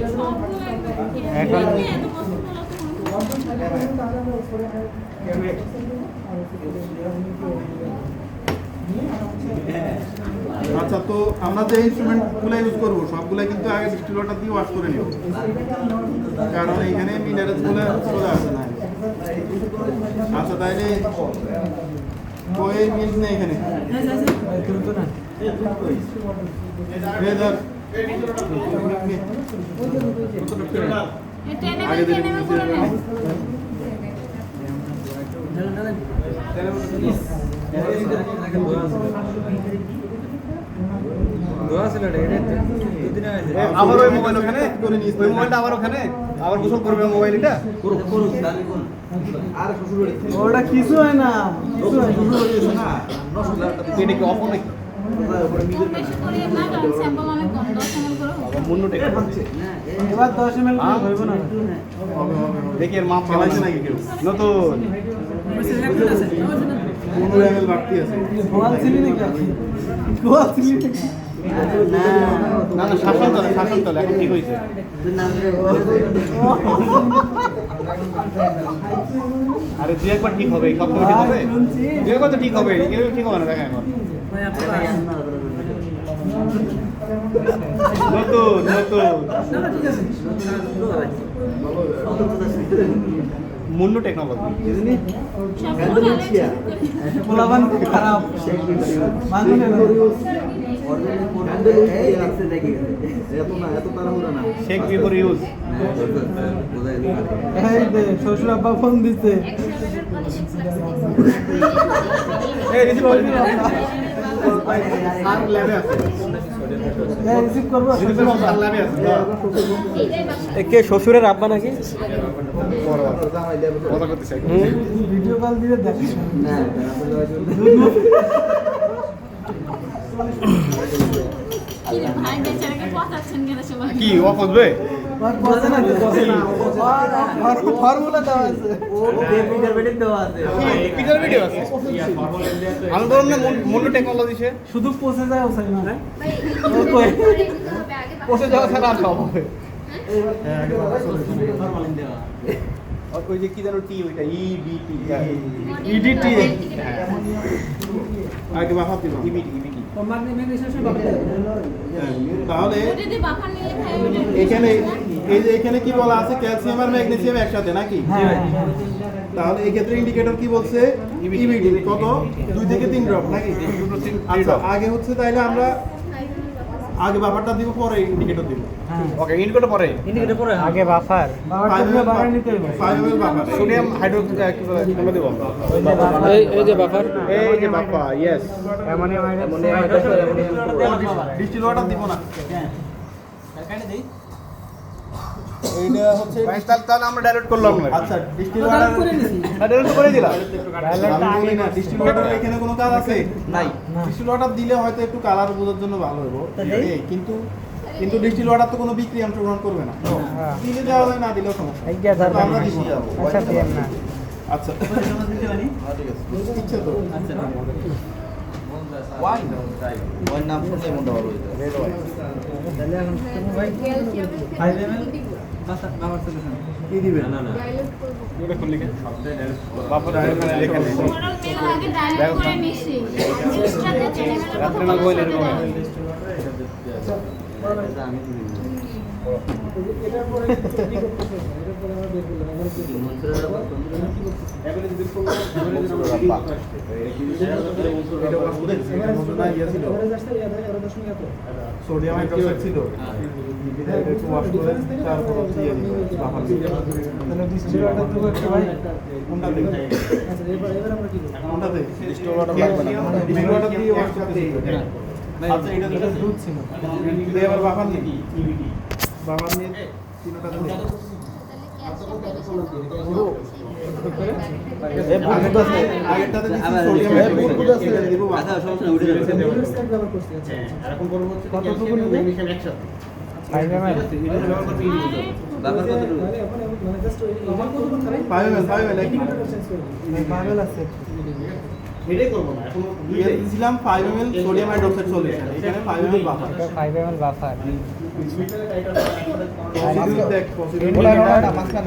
আচ্ছা তো আমরা যে ইনস্ট্রুমেন্টগুলো ইউজ করবো সবগুলো কিন্তু আগে ডিস্টিল ওয়াটার দিয়ে ওয়াশ করে নিব কারণ এখানে মিনারেলসগুলো চলে আসে না আচ্ছা তাইলে কই মিল নেই এখানে এই ধর আগে দিলে আবার ওই মোবাইল ওখানে ওই মোবাইলটা আবার ওখানে আবার গোসল করবে মোবাইল এটা আর শ্বশুর বাড়ি ওটা কিছু হয় না কিছু হয় না এটা কি অফ নাকি মুন্নু টেকা এবার 10 ml করে হইব না দেখি এর মাপ ফেলাইছে নাকি কেউ নতুন 15 ml বাড়তি আছে গোয়াল ছিলি নাকি গোয়াল ছিলি নাকি না না শাসন তলে এখন ঠিক হয়েছে আরে দুই একবার ঠিক হবে সব ঠিক হবে দুই একবার তো ঠিক হবে এগুলো ঠিক হবে না দেখা এখন নতুন মুন্নু টেকনোলজি সবগুলো আলেন পোলাবান খারাপ মানুষ শেখ বিফোর ইউজ এই যে শ্বশুর আব্বা ফোন দিচ্ছে এই রিসিভ করবি আর ল্যাবে আছে রিসিভ করবো আর ল্যাবে আছে কে শ্বশুরের আব্বা নাকি? কথা করতে চাই ভিডিও কল দিয়ে দেখিস কি রে ভাই বেচারাকে পচাচ্ছেন কেন সবাই? কি ও খুঁজবে ফর্মুলা দেওয়া আছে পিটার ভিডিও আছে আমি বললাম না মুন্নু টেকনোলজি সে শুধু পচে যায় ওসাই না পৌঁছে যাওয়া ছাড়া আর সব হবে ওই যে কি জানো টি ওইটা ইবিটি ইডিটি আগে বাফা দিবা ইবিটি তাহলে যদি বাফার নিলে ভাই ওটা এখানে এই যে এখানে কি বলা আছে ক্যালসিয়াম আর ম্যাগনেসিয়াম একসাথে নাকি তাহলে এই ক্ষেত্রে ইন্ডিকেটর কি বলছে ইবিটি কত 2 থেকে 3 ড্রপ নাকি আচ্ছা আগে হচ্ছে তাইলে আমরা আগে বাফারটা দিব পরে ইন্ডিকেটর দিব ওকে ইন্ডিকেটর পরে আগে বাফার বাফার নিতে হবে 5 ml বাফার সোডিয়াম হাইড্রো কি বলে দেব এই যে বাফার, এই যে বাফা ইয়েস অ্যামোনিয়াম ডিস্টিল ওয়াটার দিব না এইটা হচ্ছে তাহলে আমরা ডাইরেক্ট করলাম না আচ্ছা ডিস্টিল ওয়াটার ডাইরেক্ট করে দিলাম আমি বলি না ডিস্টিল ওয়াটার এখানে কোনো কাজ আছে নাই ডিস্টিল ওয়াটার দিলে হয়তো একটু কালার বোঝার জন্য ভালো হবে কিন্তু ডিস্টিল ওয়াটার তো কোনো বিক্রিয়া অংশগ্রহণ করবে না দিলে দেওয়া যায় না দিলেও সমস্যা তো আমরা দিব আচ্ছা দিয়েন না আচ্ছা ইচ্ছা তো ওর নাম শুনলে মনটা ভালো হইতো রেড ওয়াইন তাহলে এখন তুমি ভাই কি দিবেন না না এটা কোন লিখে সবটাই ডাইরেক্ট বাবা ডাইরেক্ট লেখা নেই ওরা তেল আগে ডাইরেক্ট করে নিছি এক্সট্রা চেনে রাত্রে না বইলে এরকম আমি দিই এটার পরে কি করতেছে এটার পরে আমরা বের করলাম আমরা কি এগুলো যদি করব এটা ওরা বুঝে না ইয়া ছিল সোডিয়াম হাইড্রোক্সাইড ছিল এটা একটু ওয়াশ করে তারপর দিয়ে বাফার তাহলে ডিস্টিল ওয়াটার তো একটা ভাই কোনটা দেব আচ্ছা এবার আমরা কি করব কোনটা দেব ডিস্টিল ওয়াটার লাগবে না ডিস্টিল ওয়াটার দিয়ে ওয়াশ করতে হবে আচ্ছা এটা দুধ ছিল দিয়ে আবার বাফার নিবি বাফার নিয়ে তিনটা দিন আগেরটাতে দিছি সোডিয়াম হাইড্রোক্সাইড দিব আচ্ছা সমস্যা উঠে যাবে ব্যবহার করতে আছে এখন করব হচ্ছে কতটুকু নেবে? ম্যাগনেসিয়াম একসাথে 5 ml এটা ব্যবহার করতে বাবার কতটুকু মানে এখন মানে জাস্ট আমার কতটুকু খারাপ 5 ml চেঞ্জ করে 5 ml আছে এটাই করব না এখন দিয়ে দিয়েছিলাম 5 ml সোডিয়াম হাইড্রোক্সাইড সলিউশন এখানে 5 ml বাফার 5 ml বাফার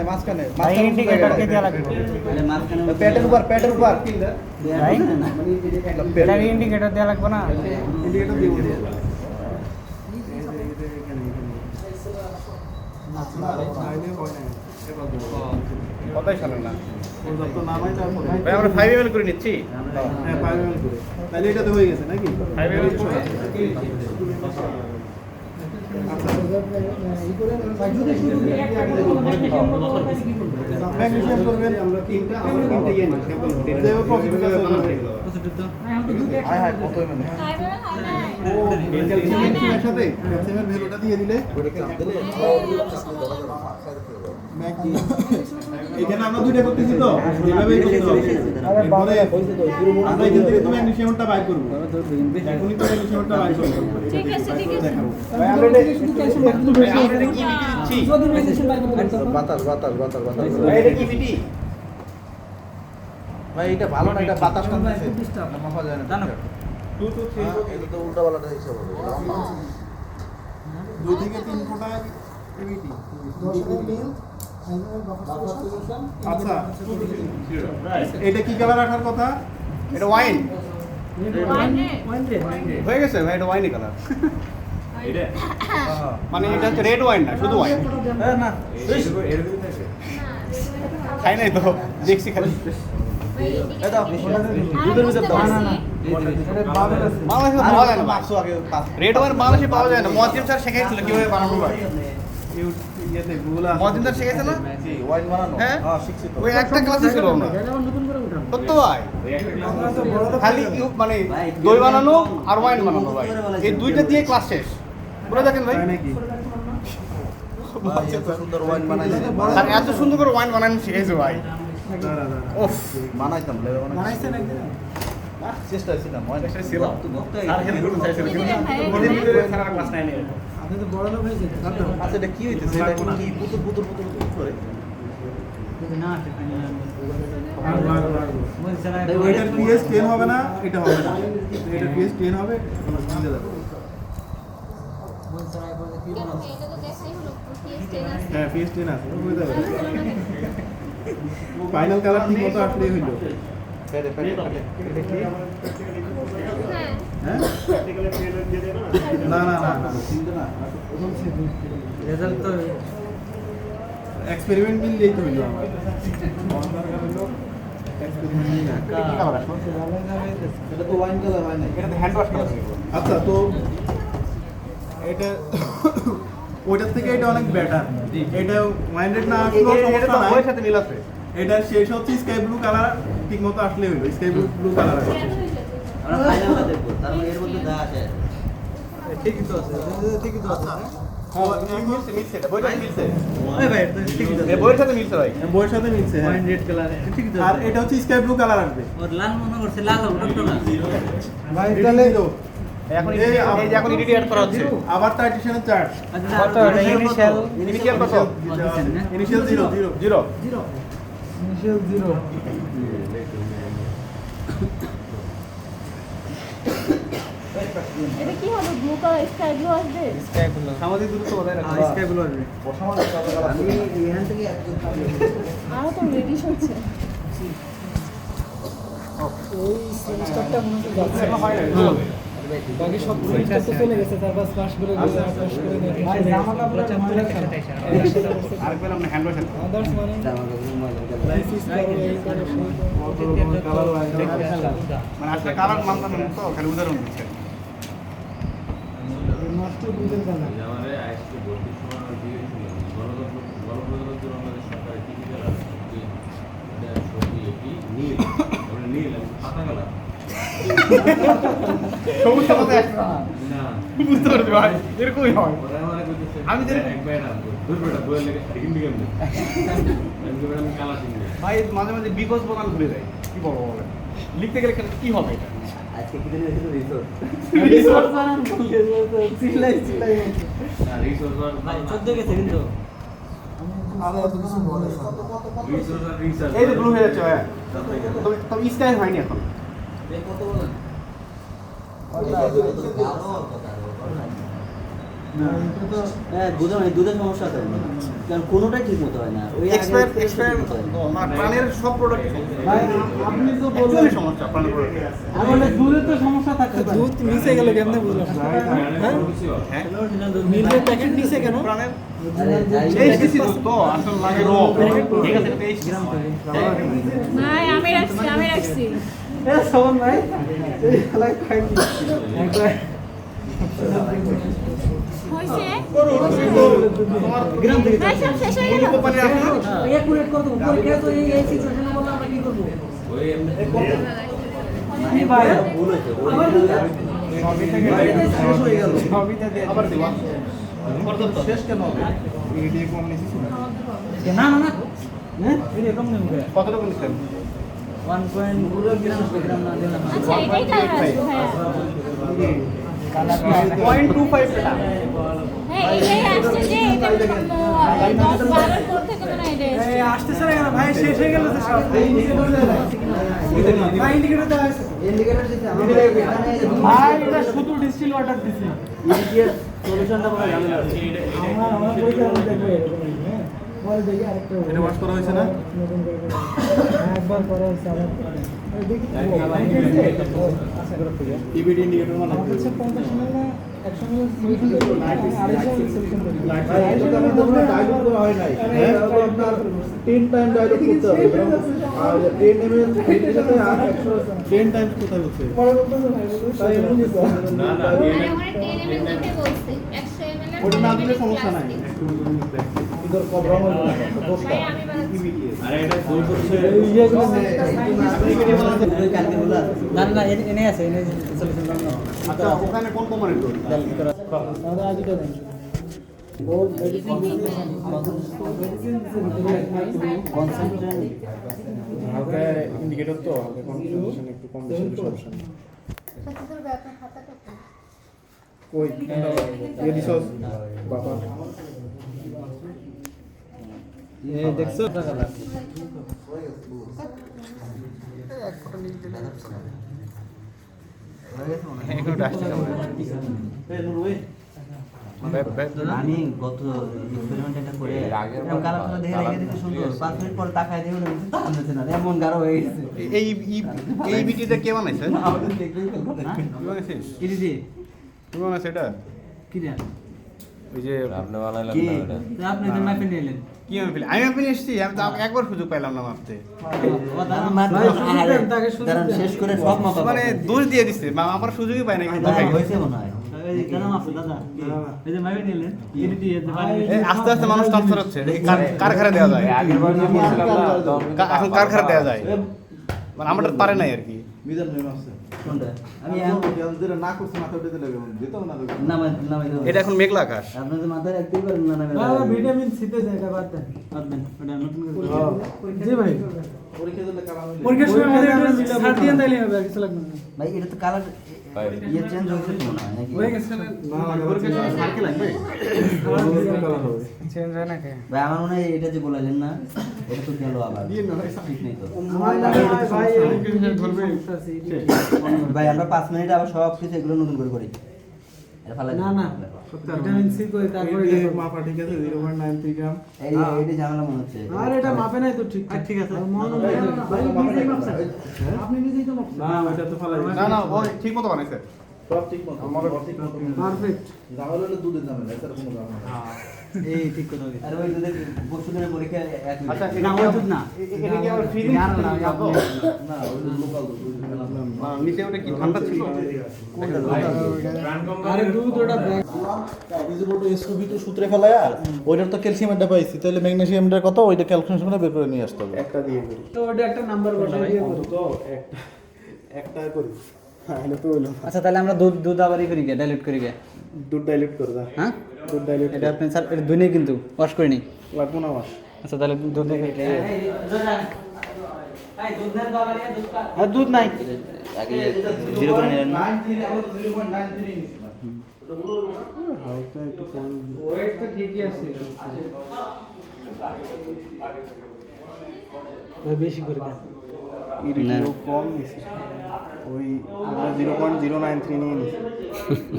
মাঝখানে ইন্ডিকেটরকে দেয়া লাগবে মানে মাঝখানে পেটের উপর এটা ইন্ডিকেটর দেয়া লাগবে না ইন্ডিকেটর দিব কথাই শোনেন না ভাই আমরা 5 ml করে নিচ্ছি হ্যাঁ 5 ml করে তাহলে এটা তো হয়ে গেছে নাকি 5 ml ম্যাগনেসিয়াম করবেন আমরা তিনটা আমরা তিনটা ইয়ে নিই স্যাম্পল দেব পজিটিভ হ্যাঁ কত মানে ক্যালসিয়ামের সাথে ক্যালসিয়ামের ভ্যালুটা দিয়ে দিলে এখানে আমরা দুইটা করতেছি তো এভাবেই করতে হবে এরপরে আমরা এখান থেকে তুমি ম্যাগনেসিয়ামটা বাই করব এখনই তো ম্যাগনেসিয়ামটা বাই করব ঠিক আছে দেখাবো ভাই আমরা শুধু ক্যালসিয়াম একটু বেশি আমরা কি দিচ্ছি যদি ম্যাগনেসিয়াম বাই করতে বাতাস ভাই এটা কি বিটি ভাই এটা ভালো না এটা বাতাস টানতেছে মাফা যায় না জানো 2 to 3 এটা তো উল্টা পাল্টা হিসাব হবে 2 থেকে 3 ফোঁটা বিটি আচ্ছা এটা কি কালার রাখার কথা এটা ওয়াইন হয়ে গেছে ভাই এটা ওয়াইনই কালার এটা মানে এটা হচ্ছে রেড ওয়াইন না শুধু ওয়াইন না এরকম থাকে খাই নাই তো, দেখছি খালি। দুধের ভিতর দাও বাংলাদেশে পাওয়া যায় না, রেড ওয়াইন বাংলাদেশে পাওয়া যায় না। মজিম স্যার শেখাইছিল কিভাবে বানানো হয়। মজিম স্যার শেখাইছে না? ওয়াইন বানানো হ্যাঁ শিখছি তো। ওই একটা ক্লাসে ছিল না, সত্য ভাই। খালি মানে দই বানানো আর ওয়াইন বানানো ভাই, এই দুইটা দিয়ে ক্লাস শেষ। বলে দেখেন ভাই, এত সুন্দর ওয়াইন বানাইছে। আর এত সুন্দর করে ওয়াইন বানানো শিখাইছে ভাই। ওফ, বানাইতাম বানাইছেন একদিন? চেষ্টা ছিলাম ওয়াইন ছিল আর হেলে গুলো চাইছিল কিন্তু ওদের ভিতরে সারা ক্লাস নাই নিয়ে। আপনি তো বড় লোক হয়েছে আচ্ছা এটা কি হইতেছে? এটা এখন কি পুতুল পুতুল পুতুল পুতুল করে? না এটা পিএস 10 হবে না, এটা হবে না। এটা পিএস 10 হবে, তোমরা বুঝে যাবে। হ্যাঁ পিএস 10 আছে, বুঝে যাবে। ফাইনাল কালার ঠিক মতো আসলেই হইলো। পেটে পেটে পেটে এটা কি? হ্যাঁ না না না না, চিনতে না রেজাল্ট তো এক্সপেরিমেন্ট মিললেই তো হইলো আমার। এক্সপেরিমেন্ট মিলে কি কালার আসলো? এটা তো ওয়াইন কালার হয় না। এটা তো হ্যান্ড ওয়াশ কালার। আচ্ছা তো এটা ওইটার থেকে এটা অনেক বেটার। এটা ওয়াইন রেড না আসলেও সমস্যা নাই, ওর সাথে মিল আছে। এটা শেষ হচ্ছে স্কাই ব্লু কালার ঠিক মতো আসলে হইলো, স্কাই ব্লু কালার আছে। আমরা ফাইনালটা দেখব, তার মানে এর মধ্যে যা আছে ঠিকই তো আছে, ঠিকই তো আছে। হ্যাঁ মিলছে মিলছে, এটা বইটা মিলছে। ওই ভাই এটা ঠিকই তো আছে। এই বইয়ের সাথে মিলছে ভাই, বইয়ের সাথে মিলছে। হ্যাঁ ওয়াইন রেড কালার ঠিকই তো আর আছে। এটা হচ্ছে স্কাই ব্লু কালার আসবে ওর লাল মনে করছে লাল হবে না ভাই। তাহলে এখন এই যে এখন এডিট অ্যাড করা হচ্ছে, আবার টাইটেশনের চার্জ কত? ইনিশিয়াল কত? ইনিশিয়াল 0 0 0 ইনিশিয়াল 0 এটা কি হবে? ব্লু কালার স্কাই ব্লু আসবে? সামাজিক দূরত্ব বজায় রাখো। স্কাই ব্লু আসবে। আমি এখান থেকে আরো তো রেডিশ হচ্ছে। ওই সেমিস্টারটা মনে হচ্ছে যাচ্ছে বাকি সব সেমিস্টার তো চলে গেছে, তারপর পাস করে পাস করে ভাই জামা কাপড় চামড়া আর পেলাম না হ্যান্ড ওয়াশ। আদার্স মানে লাইসেন্স করো এই করো সেই মানে আজকে কালার মানতাম না তো, খালি উদাহরণ দিচ্ছি। নষ্ট বুঝেন না। আমাদের আজকে ভর্তির সময় দিয়েছিল গণপ্রজাতন্ত্র আমাদের সরকারের কি কি কালার এটা সবই কি নীল, আমরা নীল পাতা কালার সবুজ সাথে আসবে না বুঝতে পারছি ভাই, এরকমই হয়। ওরা আমারে কইতেছে আমি যেরকম- একবার না দুর্বটা বইয়ের লেগে ঠিকই দিকে আমি কালার চিনি ভাই মাঝে মাঝে বিকজ বোতাম ঘুরে যায়, কি বলবো বলেন? লিখতে গেলে কি হবে এটা? আজকে কি দিন হয়েছিল রিসোর্ট রিসোর্স বানান চিল্লাই চিল্লাই না রিসোর্স ভাই 14 গেছে কিন্তু রিসোর্স আর রিসার্চ এই যে ব্লু হয়ে যাচ্ছে ভাই, তবে স্কাই হয়নি এখন। কত বলেন? হ্যাঁ বুঝলাম, এই দুধের সমস্যা আছে কারণ কোনোটাই ঠিক মতো হয় না। ওই এক্সপায়ার প্রাণের সব প্রোডাক্ট ভাই আপনি তো বললেন সমস্যা প্রাণের প্রোডাক্ট। আমাদের দুধের তো সমস্যা থাকছে দুধ নিচে গেল কেমনে বুঝলাম হ্যাঁ মিল্কের প্যাকেট নিচে কেন প্রাণের এই এই কিছু তো আসল লাগে রো, ঠিক আছে 23 গ্রাম ভাই আমি রাখছি। এ সবন ভাই এই খেলায় খাই হইছে? তোমার গ্রাম থেকে ভাই সব শেষ হয়ে গেল? কোম্পানি রাখো না? একুরেট কত পরীক্ষা তো এই সিচুয়েশনে বললে আমরা কি করব ওই এমনি এই ভাই ভুল হয়েছে। শেষ হয়ে গেল আবার দিবা শেষ কেন হবে? এই দিয়ে কম নিছি শুনে না না না হ্যাঁ এরকম নেই কতটুকু নিছেন? 1.2 গ্রাম না দিলাম আচ্ছা এটাই কালার আসবে ভাইয়া। 0.25 টাকা। হ্যাঁ এটাই আসছে যে এটা 10-12 পর থেকে মনে হয় এটা এসছে। এই আসতেছে না কেন ভাই শেষ হয়ে গেল তো সব ভাই ইন্ডিকেটর দাও ইন্ডিকেটর দিতে আমাদের ভাই এটা শুধু ডিস্টিল ওয়াটার দিছি ইন্ডিকেটর সলিউশনটা বলা যাবে না। আমরা পরীক্ষা দেখবে হ্যাঁ পরে দেখি আরেকটা এটা ওয়াশ করা হয়েছে না? নতুন করে একবার করা হয়েছে আবার দেখি আশা করা থেকে ইবিডি ইন্ডিকেটর মানে আমার কাছে 50 ml না একসঙ্গে সলিউশন তৈরি করি আরেকজন সলিউশন তৈরি করি। ভাই এটা তো আমাদের কোনো ডায়লগ করা হয় নাই হ্যাঁ তারপর আপনার 10 টাইম ডায়লগ করতে হবে আর 10 এমএল এর সাথে আর 10 টাইমস কোথায় বলছে পরে বলতেছে ভাই বলতেছে তাই এমনি তো না না মানে আমার 10 ml দিতে বলছে 100 ml ওটা না দিলে সমস্যা নাই ইদর প্রবলেম হবে না দোষটা ভাই আমি বানাচ্ছি আরে এটা ভুল করছে ইয়েগুলো না না এনে আছে এনে সলিউশন দাও আচ্ছা ওখানে কোন কোম্পানির তোর আমাদের আজকে দেন ও মেডিসিন হালকা ইন্ডিকেটর তো হালকা কনফিউশন একটু কম বেশি সমস্যা নেই তোর ব্যাপার খাতাটা কই ইয়ে দিছস বাবা এই দেখছো আমি গত এক্সপেরিমেন্ট একটা করে কালারটা দেখে রেখে দিতে সুন্দর 5 মিনিট পরে তাকায় দেখুন না এমন গাঢ় হয়ে গেছে এই এই বিটিটা কে বানাইছে আমাদের দেখলেই তো না কি বানাইছিস কি দিদি কি বানাইছে এটা কি দেন ওই যে আপনি বানাইলেন কি না এটা তো আপনি তো মাপে নিলেন কি আমি ফেলি আমি আপনি এসেছি আমি তো একবার সুযোগ পাইলাম না মাপতে দাঁড়ান শেষ করে সব মাপা মানে দোষ দিয়ে দিচ্ছে আমার সুযোগই পাই না কিন্তু হয়েছে মনে হয় দাদা মাপে দাদা এই যে মাপে নিলেন কি দিয়ে আস্তে আস্তে মানুষ ট্রান্সফার হচ্ছে কারখানা দেওয়া যায় এখন কারখানা দেওয়া যায় মানে আমরা পারে নাই আর কি মিজান নেম আছে কোনটা আমি যেটা না করছে মাথা উঠে দিলে দিত না নামাই এটা এখন মেঘলা আকাশ আপনাদের মাথায় রাখতেই পারেন না নামে না ভিটামিন সি তে যায় এটা বাদ দেন ওটা নতুন করে জি ভাই পরীক্ষা দিলে কালাম পরীক্ষার সময় আমাদের একটু ছাড় দিয়ে তাইলে হবে আর কিছু লাগবে না ভাই এটা তো কালার ইয়ে চেঞ্জ হয়েছে তো মনে হয় নাকি হয়ে গেছে না সার্কেল লাগবে চেঞ্জ হয় না কে ভাই আমার মনে হয় এটা যে বলালেন না এটা তো গেল আবার ঠিক নেই তো আমার লাগে ভাই ধরবে ভাই আমরা 5 মিনিট আবার সব কিছু এগুলো নতুন করে করি এটা ভালো না না ভিটামিন সি করে তারপরে এই এটা মাপা ঠিক আছে 0.93 গ্রাম এই এইটা ঝামেলা মনে হচ্ছে আর এটা মাপে নাই তো ঠিক ঠিক আছে মন ভাই নিজেই মাপছেন আপনি নিজেই তো মাপছেন না ওটা তো ফালাই না না ও ঠিক মতো বানাইছে সব ঠিক মতো ঠিক মতো পারফেক্ট ঝামেলা হলে দুধের ঝামেলা এছাড়া কোনো ঝামেলা নেই। এই ঠিক কথা আর ওই দুধের বছরের পরীক্ষা এক আচ্ছা মিনিট এটা ওই দুধ না এটা কি আবার ফ্রিজ না ওই লোকাল দুধ নিচে ওটা কি ঠান্ডা ছিল আরে দুধ ওটা ব্যাগ ভিজিবল এসওবি তো সূত্রে ফেলায়া ওইটার তো ক্যালসিয়ামটা পাইছি তাহলে ম্যাগনেসিয়ামটা কত ওইটা ক্যালকুলেশন করে বের করে নিয়ে আসতে হবে একটা দিয়ে করি তো ওটা একটা নাম্বার বসাই দিয়ে করো তো একটা করি হ্যাঁ এটা তো হইলো আচ্ছা তাহলে আমরা দুধ দুধ আবারই করি গে ডাইলেট করি গে দুধ ডাইলেট করে দাও হ্যাঁ দুধ ডাইলেট এটা আপনি স্যার এটা দুই কিন্তু ওয়াশ করে নি লাগবো না মাস আচ্ছা তাহলে দুধ দেখে আর দুধ নাই আগে জিরো করে নিলেন না হালকা একটু কম ওয়েট তো ঠিকই আছে বেশি করে দেন ইরিটিও কম নিছি ওই আমরা 0.093 নিয়ে নিছি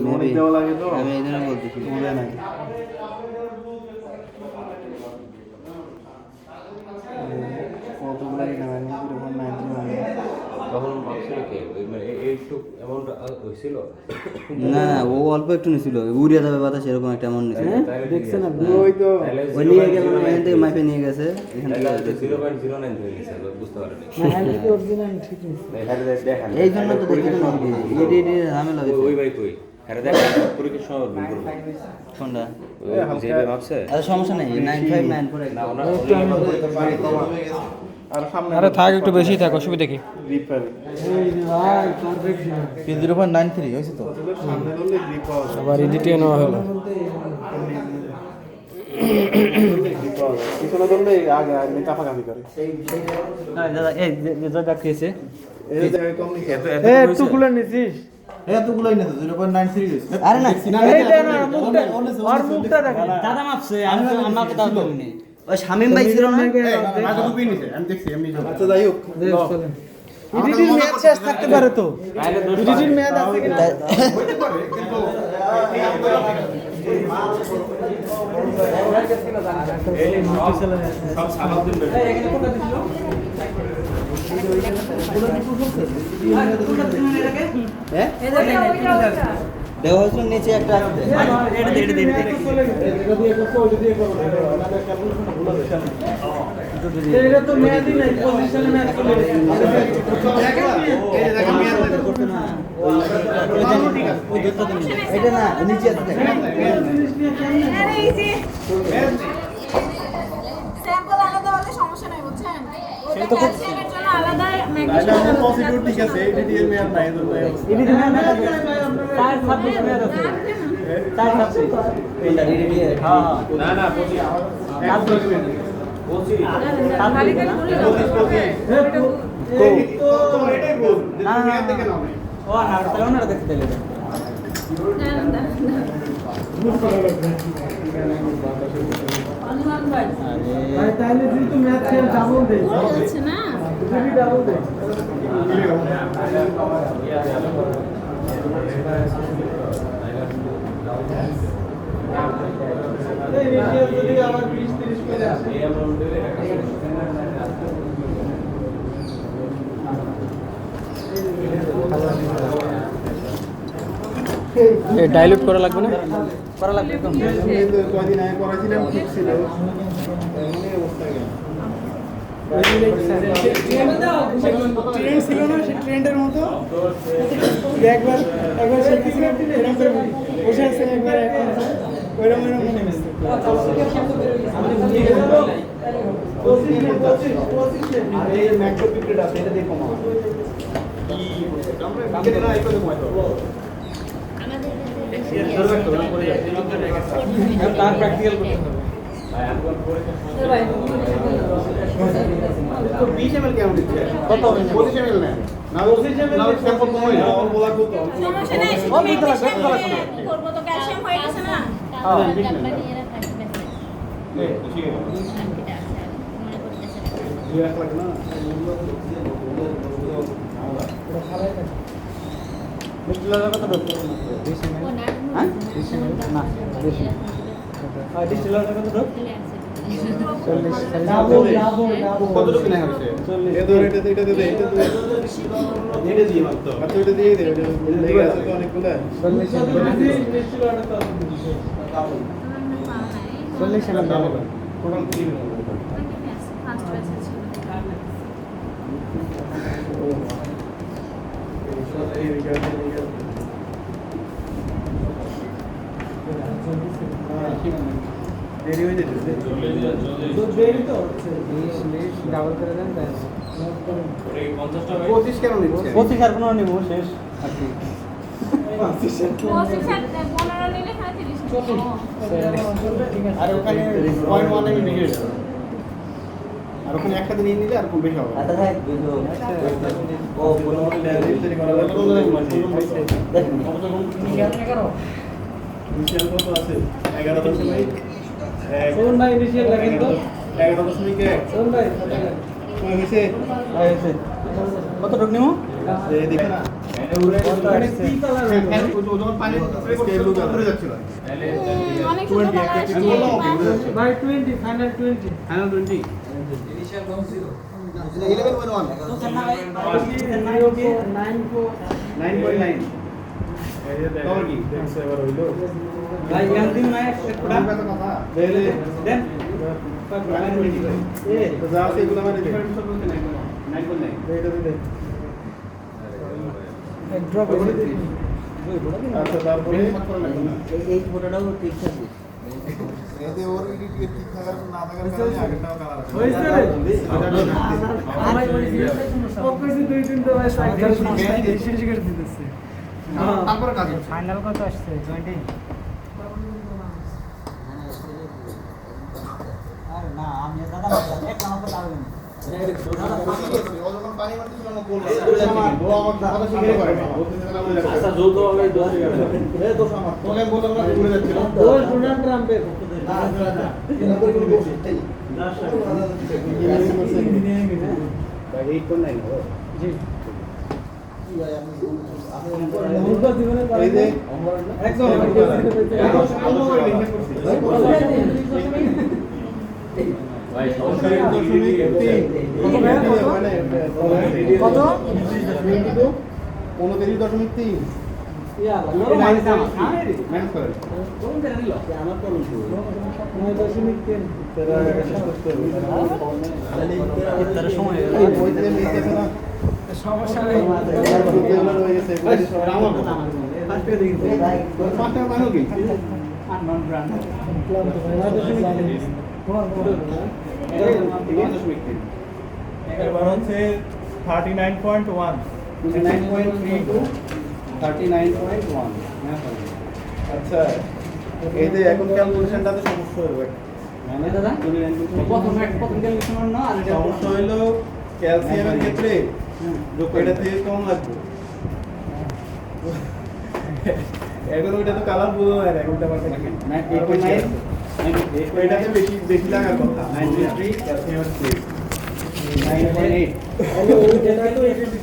মনে দেওয়া লাগে তো আমি এই জন্য বলতেছি মনে নাই কতগুলো নিলাম 0.93 তখন ভাবছিল কি মানে এইটুকু অ্যামাউন্ট হয়েছিল না ও অল্প একটু নিছিল উড়িয়ে যাবে বাতাস এরকম একটা অ্যামাউন্ট নিছিল দেখছেন আপনি ওই তো ওই নিয়ে গেল এখান থেকে মাইপে নিয়ে গেছে এখান থেকে 0.09 ধরে নিছে বুঝতে পারেনি না হ্যান্ডেল অরিজিনাল ঠিক আছে দেখেন এই জন্য তো দেখি তো এডি এডি ঝামেলা হয়েছে ওই ভাই কই আরে দেখেন পরীক্ষার সময় ভুল করব কোনটা যেভাবে ভাবছে আরে সমস্যা নেই 959 পরে না ওনা আর সামনে আরে থাক একটু বেশি থাক অসুবিধা কি গ্রিপ পাবে এই রে ভাই পারফেক্ট 0.93 হয়েছে তো সামনে ধরলে গ্রিপ পাওয়া যায় আবার এডিটে নেওয়া হলো গ্রিপ পাওয়া যায় পিছনে ধরলে আগে আগে কাপাকাপি করে দাদা এই যে জায়গা খেয়েছে এই জায়গায় কম নিছে এ একটু খুলে নিছিস এতগুলাই না 0.93 হয়েছে আরে না এই দেন আর মুখটা আর মুখটা দেখেন দাদা মাপছে আমি তো আমাকে দাও করিনি ওই শামিম ভাই ছিল না আচ্ছা দুপি নিছে আমি দেখছি এমনি আচ্ছা যাই হোক চলেন এডিটিং মেয়াদ শেষ থাকতে পারে তো এডিটিং মেয়াদ আছে কিনা হইতে পারে কিন্তু সব সালাদ দিন দেওয়া হয়েছিল নিচে একটা আছে এটা দিয়ে এটা দিয়ে করছো ওইটা দিয়ে করো না ক্যালকুলেশন ভুল আছে এটা তো মেয়াদই নাই পজিশনে ম্যাচ চলে গেছে দেখেন মেয়াদ করতে না ওই দুটো দিন এটা না নিচে আছে দেখেন আরে এই যে স্যাম্পল আলাদা হলে সমস্যা নাই বুঝছেন ওটা ক্যালসিয়ামের জন্য আলাদা ম্যাগনেসিয়াম প্রসিডিউর ঠিক আছে এডিডি এর মেয়াদ নাই তো এটি ম্যাচ না 4-26 ম্যাচ আছে 4-26 এইটা রেডি হ্যাঁ না না খালি খালি তোমার এটাই বল মেয়াদ দেখে নাও ও না তাহলে ওনারা দেখতে দিলে ভাই তাহলে কিন্তু ম্যাচ খেল ডাবল দেই বলছে না যদি ডাবল দেই এই রেশিও যদি আবার 20-30 করে আসে ডাইলুট করা লাগবে না? করা লাগবে একদম কদিন আগে করেছিলাম ঠিক ছিল এমনই অবস্থা গেল ট্রেন্ড ছিল না সেই ট্রেন্ডের মতো একবার সেই কিছু এরকম করে বসে আছে একবার ওইরকম মনে হচ্ছে এই ম্যাক্রো পিরিয়ড আছে এটা দিয়ে কমাও আমরা না এই কথা কমাই তার প্র্যাকটিক্যাল করতে হবে তো 20 ml কেন দিচ্ছে কত হবে 25 ml না না 25 ml স্যাম্পল কমাই না ওর বলা কত সমস্যা নাই করব তো ক্যালসিয়াম হয়ে গেছে না কতটুকু নেওয়া হয়েছে এটা দে এটা দিয়ে মাত্র আচ্ছা এটা দিয়ে দে এটা লেগে আছে তো অনেকগুলো 40 ml দাও টোটাল 3 ফার্স্ট ব্যাচ ছিল দেরি হয়ে যেতে দেরি তো হচ্ছে 20 ডাবল করে দেন তাই 25 কেন নিচ্ছে 25 আর 15 নিব শেষ আর কি 15 নিলে খালি 30 আর ওখানে 0.1 এর বেশি হয়ে যাবে আর ওখানে একসাথে নিয়ে নিলে আর খুব বেশি হবে আচ্ছা ভাই বুঝো ও বলো তৈরি করা যাবে দেখুন ইনিশিয়াল কত আছে 11.1 শোন ভাই ইনিশিয়াল লাগেন তো 11.1 শোন ভাই হয়েছে হয়েছে কত টুক নিমু এই দেখো না মানে কি কালার যখন পানি স্কেল উপরে যাচ্ছিল অনেক সুন্দর কালার আসছে ভাই 20 ফাইনাল 20 ফাইনাল 20 11.1 তো সামনে ভাই 9.9 কত কি দেখছ এবার হইলো ভাই ইয়ান দিন না একটা কথা দেলে দেন এ তো যা আছে এগুলো মানে দে 9.9 এটা দে এক ড্রপ আচ্ছা তারপরে এই ফটোটাও ঠিক আছে এতে ওর এডিট ঠিক থাকার না থাকার কারণে আগেরটাও কালার আছে হইছে রে আমার অফিসে 2-3 তো ভাই সাইকেল শেষ করে দিতেছে তারপরে কাজ ফাইনাল কত আসছে 20 আর না আমি দাদা এক নাম্বার দাঁড়াবেন পানি মারতেছিল না কোল ও আমার কথা শিখে করে আচ্ছা যৌথ হবে 10 এ দোষ আমার তোকে বললাম না ঘুরে যাচ্ছিল দোষ ডোনাল্ড ট্রাম্পের ভাই 8.9 জি এই যে একদম ভাই কত 29.3 ম্যানেজ করেন। এই বই দিয়ে লিখতেছে না, সমস্যা নেই যেগুলো রয়ে গেছে, এগুলো দিয়ে সব আমার বলো। পাঁচটা মানো কি? এবার হচ্ছে 39.1 29.32 39.1 আচ্ছা, এই যে এখন ক্যালকুলেশনটাতে সমস্যা হবে। সমস্যা হইলো ক্যালসিয়ামের ক্ষেত্রে এটা থেকে কম লাগবে। এখন ওইটা তো কালার বোঝা যায় না, উল্টা পাল্টা কি এটাতে বেশি বেশি লাগার কথা। 93 ক্যালসিয়ামের প্লেট 9.8।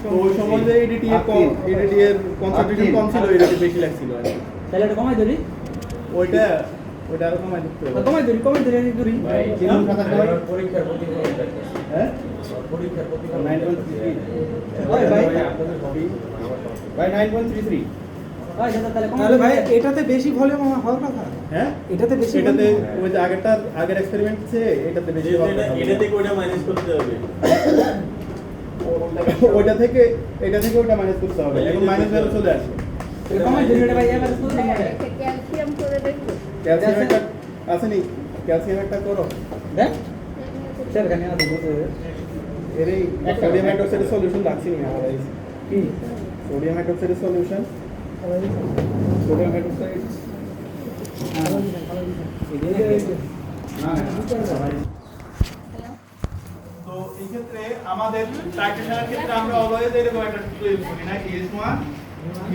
তো ওই সময় যে এডিটি এর কম, এডিটি এর কনসেন্ট্রেশন কম ছিল, এডিটি বেশি লাগছিল আর কি। তাহলে এটা কমাই ধরি ওইটা আরো কমাই দিতে হবে। কমাই ধরি ধরি কিরকম কথা কয়? পরীক্ষার প্রতিফলন হ্যাঁ পরীক্ষার প্রতিফলন 9.33 ভাই ভাই 9.33 তাহলে ভাই এটাতে বেশি ভলিউম হওয়ার কথা। হ্যাঁ এটাতে বেশি এটাতে ওই যে আগের এক্সপেরিমেন্ট ছে এটাতে বেশি হবে। এটা থেকে ওটা মাইনাস করতে হবে। ওইটা থেকে এটা থেকে ওটা মাইনাস করতে হবে। এখন মাইনাস ভ্যালু চলে আসবে। কমাই ধরি এটা ভাই এবারে তো ক্যালসিয়াম করে দেখো ক্যালসিয়াম একটা আছে নি, ক্যালসিয়াম একটা করো। দেখ স্যার কানে আছে বলতে এর এই সোডিয়াম হাইড্রোক্সাইডের সলিউশন রাখছি নি আমরা এই কি সোডিয়াম হাইড্রোক্সাইডের সলিউশন সোডিয়াম হাইড্রোক্সাইড তো এই ক্ষেত্রে আমাদের টাইট্রেশনের ক্ষেত্রে আমরা অলওয়েজ এরকম একটা সূত্র ইউজ করি না, S1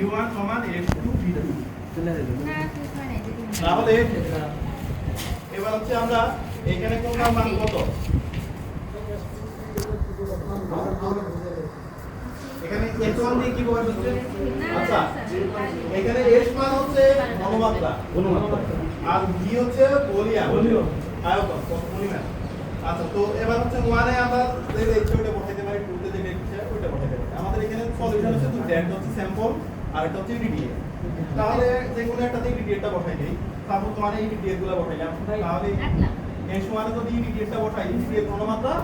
U1 সমান S2 V2। তাহলে এবার হচ্ছে আমরা এখানে কোনটার মান কত? এখানে S1 দিয়ে কি প্রকাশ হচ্ছে? আচ্ছা, এখানে S মান হচ্ছে ঘনমাত্রা আর V হচ্ছে ভলিউম আয়তন পরিমাণ। আচ্ছা, তো এবার হচ্ছে 1 এ আমরা যেটা ইচ্ছে ওটা বসাইতে পারি, 2 তে যেটা ইচ্ছে ওটা বসাইতে পারি। আমাদের এখানে সলিউশন হচ্ছে দুটো, একটা হচ্ছে স্যাম্পল আর একটা হচ্ছে ইডিডিএ। তাহলে যে কোনো একটাতে ইডিডিএটা বসাই দেই। তারপর তোমার এই ইডিডিএ গুলো বসাইলাম, তাহলে S1 এ যদি ইডিডিএটা বসাই, ইডিডিএ ঘনমাত্রা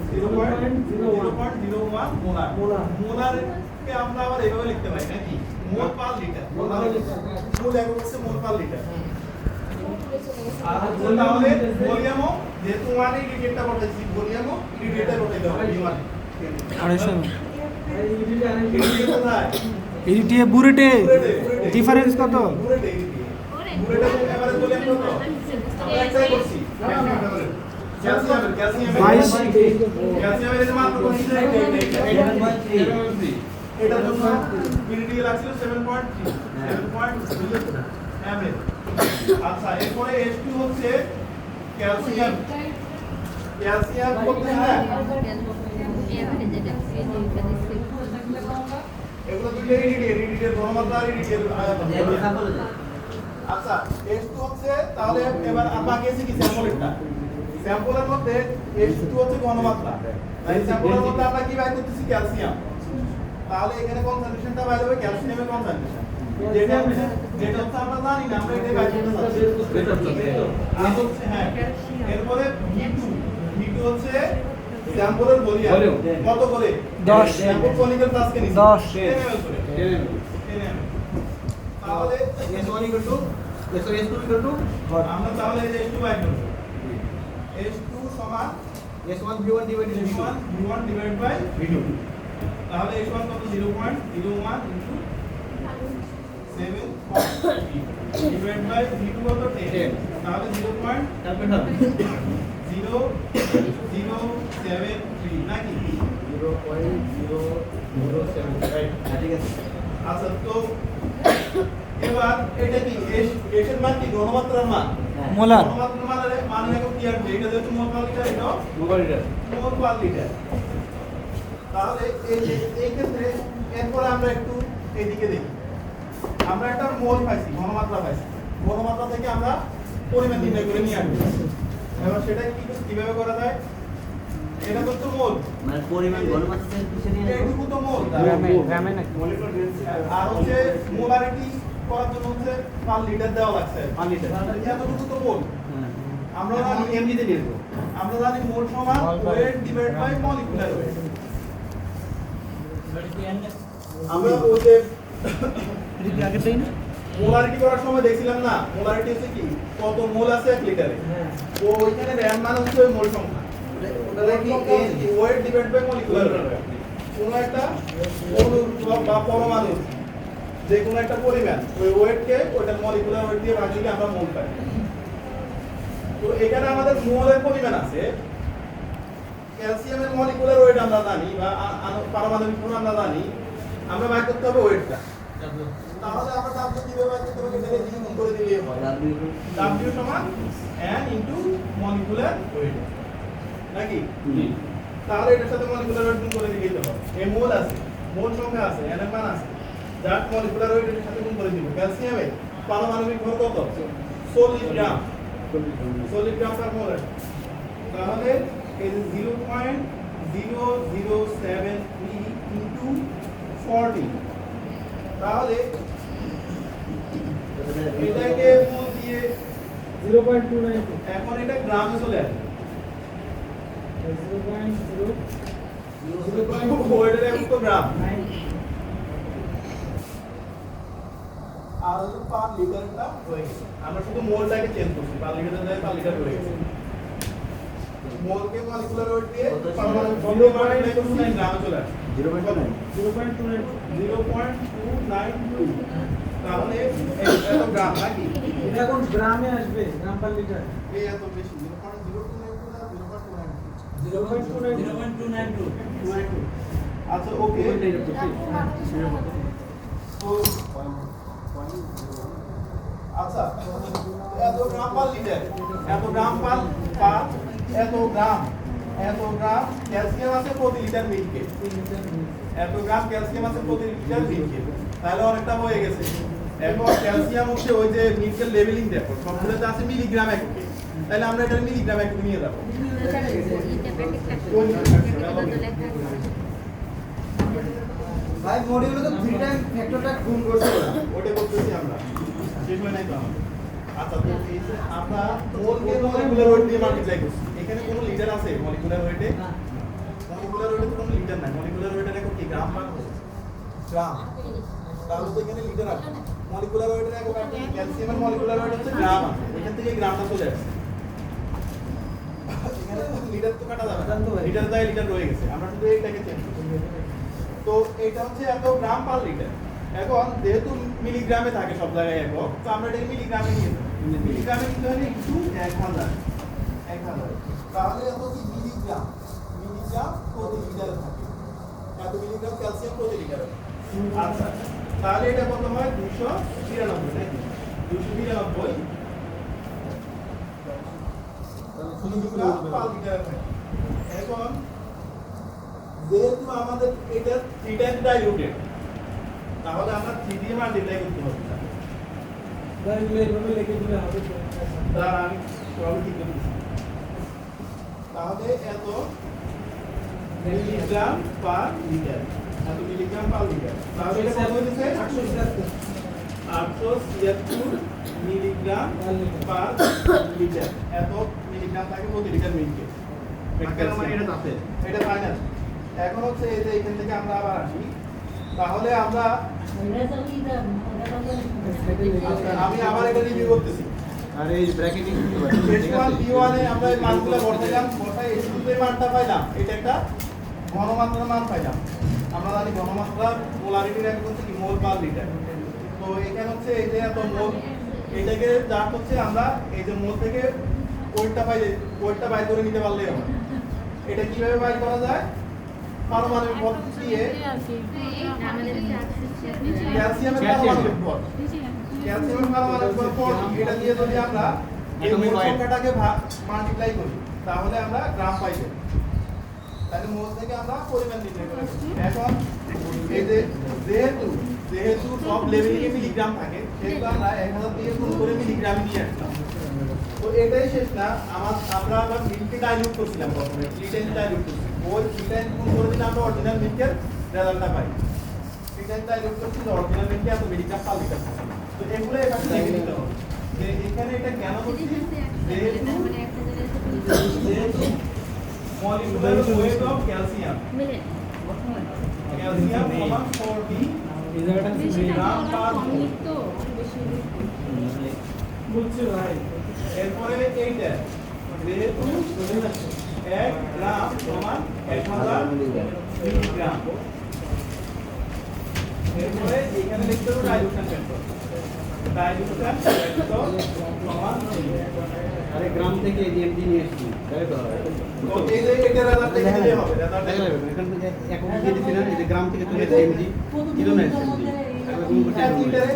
0.01 মোলার কে আমরা আবার এইভাবে লিখতে পারি নাকি মোল পার লিটার। মোল একক হচ্ছে মোল পার লিটার। আর তাহলে ভলিউমও যেহেতু 1 এ ইডিডিএটা বসাইছি, ভলিউমও ইডিডিএটা বসাইতে হবে V1 ইডিডিএ কোথায়? এডিটিএ বুরেটে ডিফারেন্স কত? বুরেটে এবারে ভলিউম কত? আমরা একটাই করছি ক্যালসিয়ামের এর মান কত ছিল? এটার জন্য ইডিডিএ লাগছিল 7.3 ml। আচ্ছা, এরপরে H2 হচ্ছে ক্যালসিয়াম করতে হ্যাঁ এগুলো দুটো ইডিডিএর ঘনমাত্রা আর ইডিডিএর আয়তন। আচ্ছা, H2 হচ্ছে, তাহলে এবার বাকি আছে কি স্যাম্পলেরটা। স্যাম্পলের মধ্যে H2 হচ্ছে ঘনমাত্রা, তাই স্যাম্পলের মধ্যে আমরা কি বাইর করতেছি? ক্যালসিয়াম। তাহলে এখানে কনসেন্ট্রেশনটা বাইর হবে ক্যালসিয়ামের কনসেন্ট্রেশন, যেটা হচ্ছে আমরা জানি না, আমরা এটাই বাইর করতে চাচ্ছি। আর হচ্ছে হ্যাঁ, এরপরে V2 হচ্ছে স্যাম্পলের ভলিউম কত করে? 10 স্যাম্পল কনিক্যাল ফ্লাস্কে নিছি 10 10 ml করে 10 ml। তাহলে S1 আমরা তাহলে এই যে S2 বাইর করব। S2 সমান S1 V1 divided V1 divide by V2। তাহলে S1 কত? 0.01 ইনটু 7 ডিভাইড বাই V2 কত? 10। তাহলে 0.0073 নাকি 0.0073 ঠিক আছে। আচ্ছা, তো এবার এটা কি এর মান কি? ঘনমাত্রার মান। মোলার ঘনমাত্রার মানে একক কি আসবে? এটা যেহেতু মোল পার লিটার, এটা মোল পার লিটার। তাহলে এই ক্ষেত্রে এরপর আমরা একটু এদিকে দেখি। আমরা একটা মোল পাইছি, ঘনমাত্রা পাইছি। ঘনমাত্রা থেকে আমরা পরিমাণ নির্ণয় করে নিয়ে আসবো। এবার সেটা কিভাবে করা যায়? এটা তো মোল, মানে পরিমাণ ঘনমাত্রা থেকে কিসে নিয়ে এইটুকু তো মোল, গ্রামে নাকি আর হচ্ছে মোলারিটি করার জন্য হচ্ছে পার লিটার দেওয়া লাগছে, পার লিটার এতটুকু তো মোল। আমরা জানি এমনিতে নিয়ে যাবো, আমরা জানি মোল সমান weight divide by molecular weight. আমরা ওই যে মোলারিটি করার সময় দেখছিলাম না, মোলারিটি হচ্ছে কি কত মোল আছে 1 লিটারে, তো ওইখানে র্যাম মান হচ্ছে ওই মোল সংখ্যা, ওটা কি weight divide by molecular weight. কোন একটা অণু বা পরমাণু যে কোনো একটা পরিমাণ ওই ওয়েটকে ওইটা মলিকুলার ওয়েট দিয়ে ভাগ দিলে আমরা মোল পাই। তো এখানে আমাদের মোলের পরিমাণ আছে, ক্যালসিয়ামের মলিকুলার ওয়েট আমরা জানি বা পারমাণবিক ভর আমরা জানি, আমরা বের করতে হবে ওয়েটটা। তাহলে আমরা W কিভাবে বের করতে হবে, এখানে দিয়ে গুণ করে দিলেই হয়। W সমান n ইনটু মলিকুলার ওয়েট, নাকি? তাহলে এটার সাথে মলিকুলার ওয়েট গুণ করে দিলেই হবে। এই মোল আছে, মোল সংখ্যা আছে, n এর মান আছে, যার মলিকুলার ওয়েট এর সাথে গুণ করে দিব। ক্যালসিয়ামে পারমাণবিক ভর কত? 40 গ্রাম, 40 গ্রাম পার মোল। তাহলে এই 0.0073 ইনটু 40, তাহলে এটাকে মোল দিয়ে 0.29 এখন এটা গ্রামে চলে আসবে। 0.0 ওইটার একক তো গ্রাম, আর হলো পার লিটারটা হয়ে গেছে। আমরা শুধু মোলটাকে চেঞ্জ করছি, পার লিটার থেকে পার লিটার হয়ে গেছে। মোলকে মলিকুলার ওয়েট দিয়ে পারমাণবিক ভর দিয়ে মাল্টিপ্লাই করলে গ্রামে চলে আসে 0.292, তাহলে এত গ্রাম নাকি? এটা এখন গ্রামে আসবে, গ্রাম পার লিটার। এই এত বেশি 0.029 না 0.292 আচ্ছা ওকে। আচ্ছা এত গ্রাম পার লিটার, এত গ্রাম পার এত গ্রাম ক্যালসিয়াম আছে প্রতি লিটার মিল্কে, এত গ্রাম ক্যালসিয়াম আছে প্রতি লিটার মিল্কে, তাহলে অনেকটা হয়ে গেছে। এখন ক্যালসিয়াম হচ্ছে ওই যে মিল্কের লেভেলিং দেখো সবগুলোতে আছে মিলিগ্রাম এককে, তাহলে আমরা এটা মিলিগ্রাম এককে নিয়ে যাবো। ভাই মডিউলে তো 3 টাইম ফ্যাক্টরটা গুণ করতে হবে, ওটা করতেছি আমরা, শেষ হয় নাই তো আমাদের। আচ্ছা তো এই যে আমরা মোলকে মলিকুলার ওয়েট দিয়ে মাল্টিপ্লাই করছি, এখানে কোনো লিটার আছে মলিকুলার ওয়েটে? মলিকুলার ওয়েটে কোনো লিটার নাই, মলিকুলার ওয়েটে দেখো কি গ্রাম পার গ্রাম, তাহলে তো এখানে লিটার আছে। মলিকুলার ওয়েটের একক আছে, ক্যালসিয়ামের মলিকুলার ওয়েট হচ্ছে গ্রাম আছে, এখান থেকে গ্রামটা চলে আসছে। এখানে লিটার তো কাটা যাবে না, লিটার যায় লিটার রয়ে গেছে, আমরা শুধু এইটাকে চেঞ্জ করছি। তো এটা হচ্ছে এত গ্রাম পার লিটার। এখন যেহেতু মিলিগ্রামে থাকে সব জায়গায় একক, তো আমরা এটাকে মিলিগ্রামে নিয়ে যাবো। মিলিগ্রামে নিতে হলে একটু 1000, তাহলে এত কি মিলিগ্রাম প্রতি লিটারে থাকে, এত মিলিগ্রাম ক্যালসিয়াম প্রতি লিটারে। আচ্ছা তাহলে এটা কত হয়? 292, নাকি? 292 মিলিগ্রাম পার লিটারে থাকে। এখন যেহেতু আমাদের এটা 3 টাইমস ডাইলুটেড, তাহলে আমরা 3 দিয়ে মাল্টিপ্লাই করতে হবে। তাহলে এইভাবে লিখে দিলে হবে। তাহলে আমি সব ঠিক করে দিচ্ছি। তাহলে এত মিলিগ্রাম পার লিটার, এত মিলিগ্রাম পার লিটার, তাহলে এটা কত হচ্ছে? 876 মিলিগ্রাম পার লিটার, এত মিলিগ্রাম থাকে প্রতি লিটার মিল্কে। এটা ফাইনাল। এখন হচ্ছে এই যে এখান থেকে আমরা আবার আসি, তাহলে আমরা আমি আবার এটা রিভিউ করতেছি। আর এই ব্র্যাকেটিং H1 B1 এ আমরা এই মানগুলো বসাইলাম, বসাই H2 তে মানটা পাইলাম, এটা একটা ঘনমাত্রার মান পাইলাম। আমরা জানি ঘনমাত্রার মোলারিটির এক হচ্ছে কি মোল পার লিটার। তো এখানে হচ্ছে এই যে এত মোল, এটাকে যা হচ্ছে আমরা এই যে মোল থেকে ওয়েটটা বাইর করে নিতে পারলেই হবে। এটা কিভাবে বাইর করা যায়? পারমাণবিক ভর দিয়ে ক্যালসিয়ামের পারমাণবিক ভর, ক্যালসিয়ামের পারমাণবিক ভর 40, এটা দিয়ে যদি আমরা এই মোল সংখ্যাটাকে মাল্টিপ্লাই করি, তাহলে আমরা গ্রাম পাই যাব। তাহলে মোল থেকে আমরা পরিমাণ নির্ণয় করব। এখন এই যে যেহেতু সব লেভেলে মিলিগ্রাম থাকে, সেহেতু আমরা 1000 দিয়ে গুণ করে মিলিগ্রামে নিয়ে আসলাম। তো এটাই শেষ না, আমরা আবার মিল্ককে ডাইলিউট করছিলাম প্রথমে, লিটাইন ডাইলিউট করছি, ওই লিটাইন গুণ করে দিলে আমরা অরিজিনাল মিল্কের রেজাল্টটা পাই। লিটাইন ডাইলিউট করছি, অরিজিনাল মিল্কে এত মিলিগ্রাম পার লিটার থাকে। তো এগুলো এখানে লিখে দিতে হবে যে এখানে এটা কেন করছি যেহেতু molecular weight of calcium calcium সমান 40 গ্রাম পার মোল বুঝছো ভাই এরপরে এইটা যেহেতু 1 গ্রাম সমান 1000 মিলিগ্রাম এরপরে এখানে লিখতে হবে ডাইলুশন ফ্যাক্টর সমান আরে গ্রাম থেকে এমডি নিয়ে এসেছি তাই তো তো এই যে এটা রাদার থেকে দিলে হবে রাদার থেকে এখান থেকে এখন দিয়ে দিছি না এই যে গ্রাম থেকে তুলে এমডি কিলো না এমডি এক লিটারে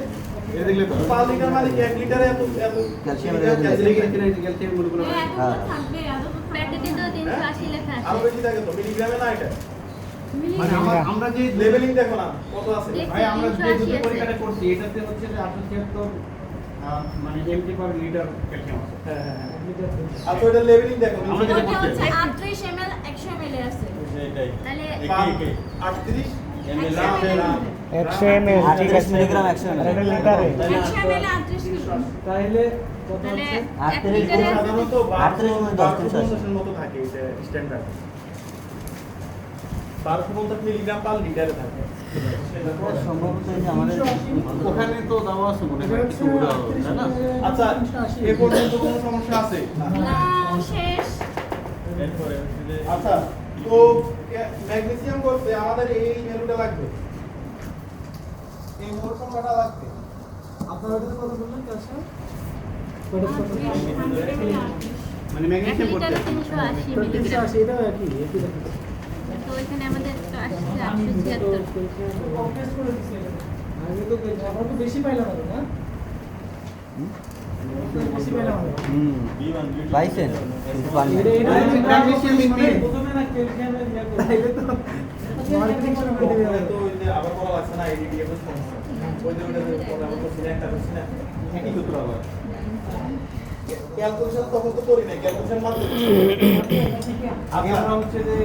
এটা দেখলে তো 5 লিটার মানে 1 লিটারে এত ক্যালসিয়াম গুলো হ্যাঁ থাকবে প্যাকেটে তো 380 লেখা আরো আছে বেশি থাকে তো মিলিগ্রামে না এটা মানে আমরা যে লেভেলিং দেখো না কত আছে ভাই আমরা যে দুটো পরীক্ষাটা করছি এটাতে হচ্ছে যে 876 মানে এমটি পার লিটার ক্যালসিয়াম আছে হ্যাঁ হ্যাঁ আর তো এটা লেভেলিং দেখো আমরা যেটা ওটা করছি হচ্ছে 38 ml 100 ml এ আছে এটাই তাহলে 38 100 ml 38 মিলিগ্রাম 100 ml এটা লিটারে 100 ml 38 কিলো তাহলে কত তাহলে হচ্ছে 1 লিটারে সাধারণত 38 মানে 10 1250 মতো থাকে এটা স্ট্যান্ডার্ড 1250 মিলিগ্রাম পার লিটারে থাকে সম্ভবত এই যে আমাদের ওখানে তো দেওয়া আছে মনে হয় কিছু ওরা তাই না আচ্ছা এ পর্যন্ত কোনো সমস্যা আছে না শেষ আচ্ছা তো ম্যাগনেসিয়াম করতে আমাদের এই ভ্যালুটা লাগবে এই মোল সংখ্যাটা লাগবে আপনার ওটা কত বললেন ক্যালসিয়াম মানে ম্যাগনেসিয়াম করতে 380 মিলিগ্রাম 380 এটাও একই তো এখানে আমাদের তো আসছে 876 কমপ্লেক্স করে দিছি আগে তো আমরা তো বেশি পাইলাম না বেশি পাইলাম পাইছেন কিন্তু পানি ম্যাগনেসিয়াম ইনপি প্রথমে না ক্যালসিয়ামের ইয়া করে এটা তো মার্কেটিং শুরু করে দিবে তো ওই যে আবার বলা লাগছে না এডিডি এর সমস্যা ওই যে ওটা যে পরে আমরা সিলেক্ট করছি না একই সূত্র আবার ক্যালকুলেশন তখন তো করি না ক্যালকুলেশন মাত্র আগে আমরা হচ্ছে যে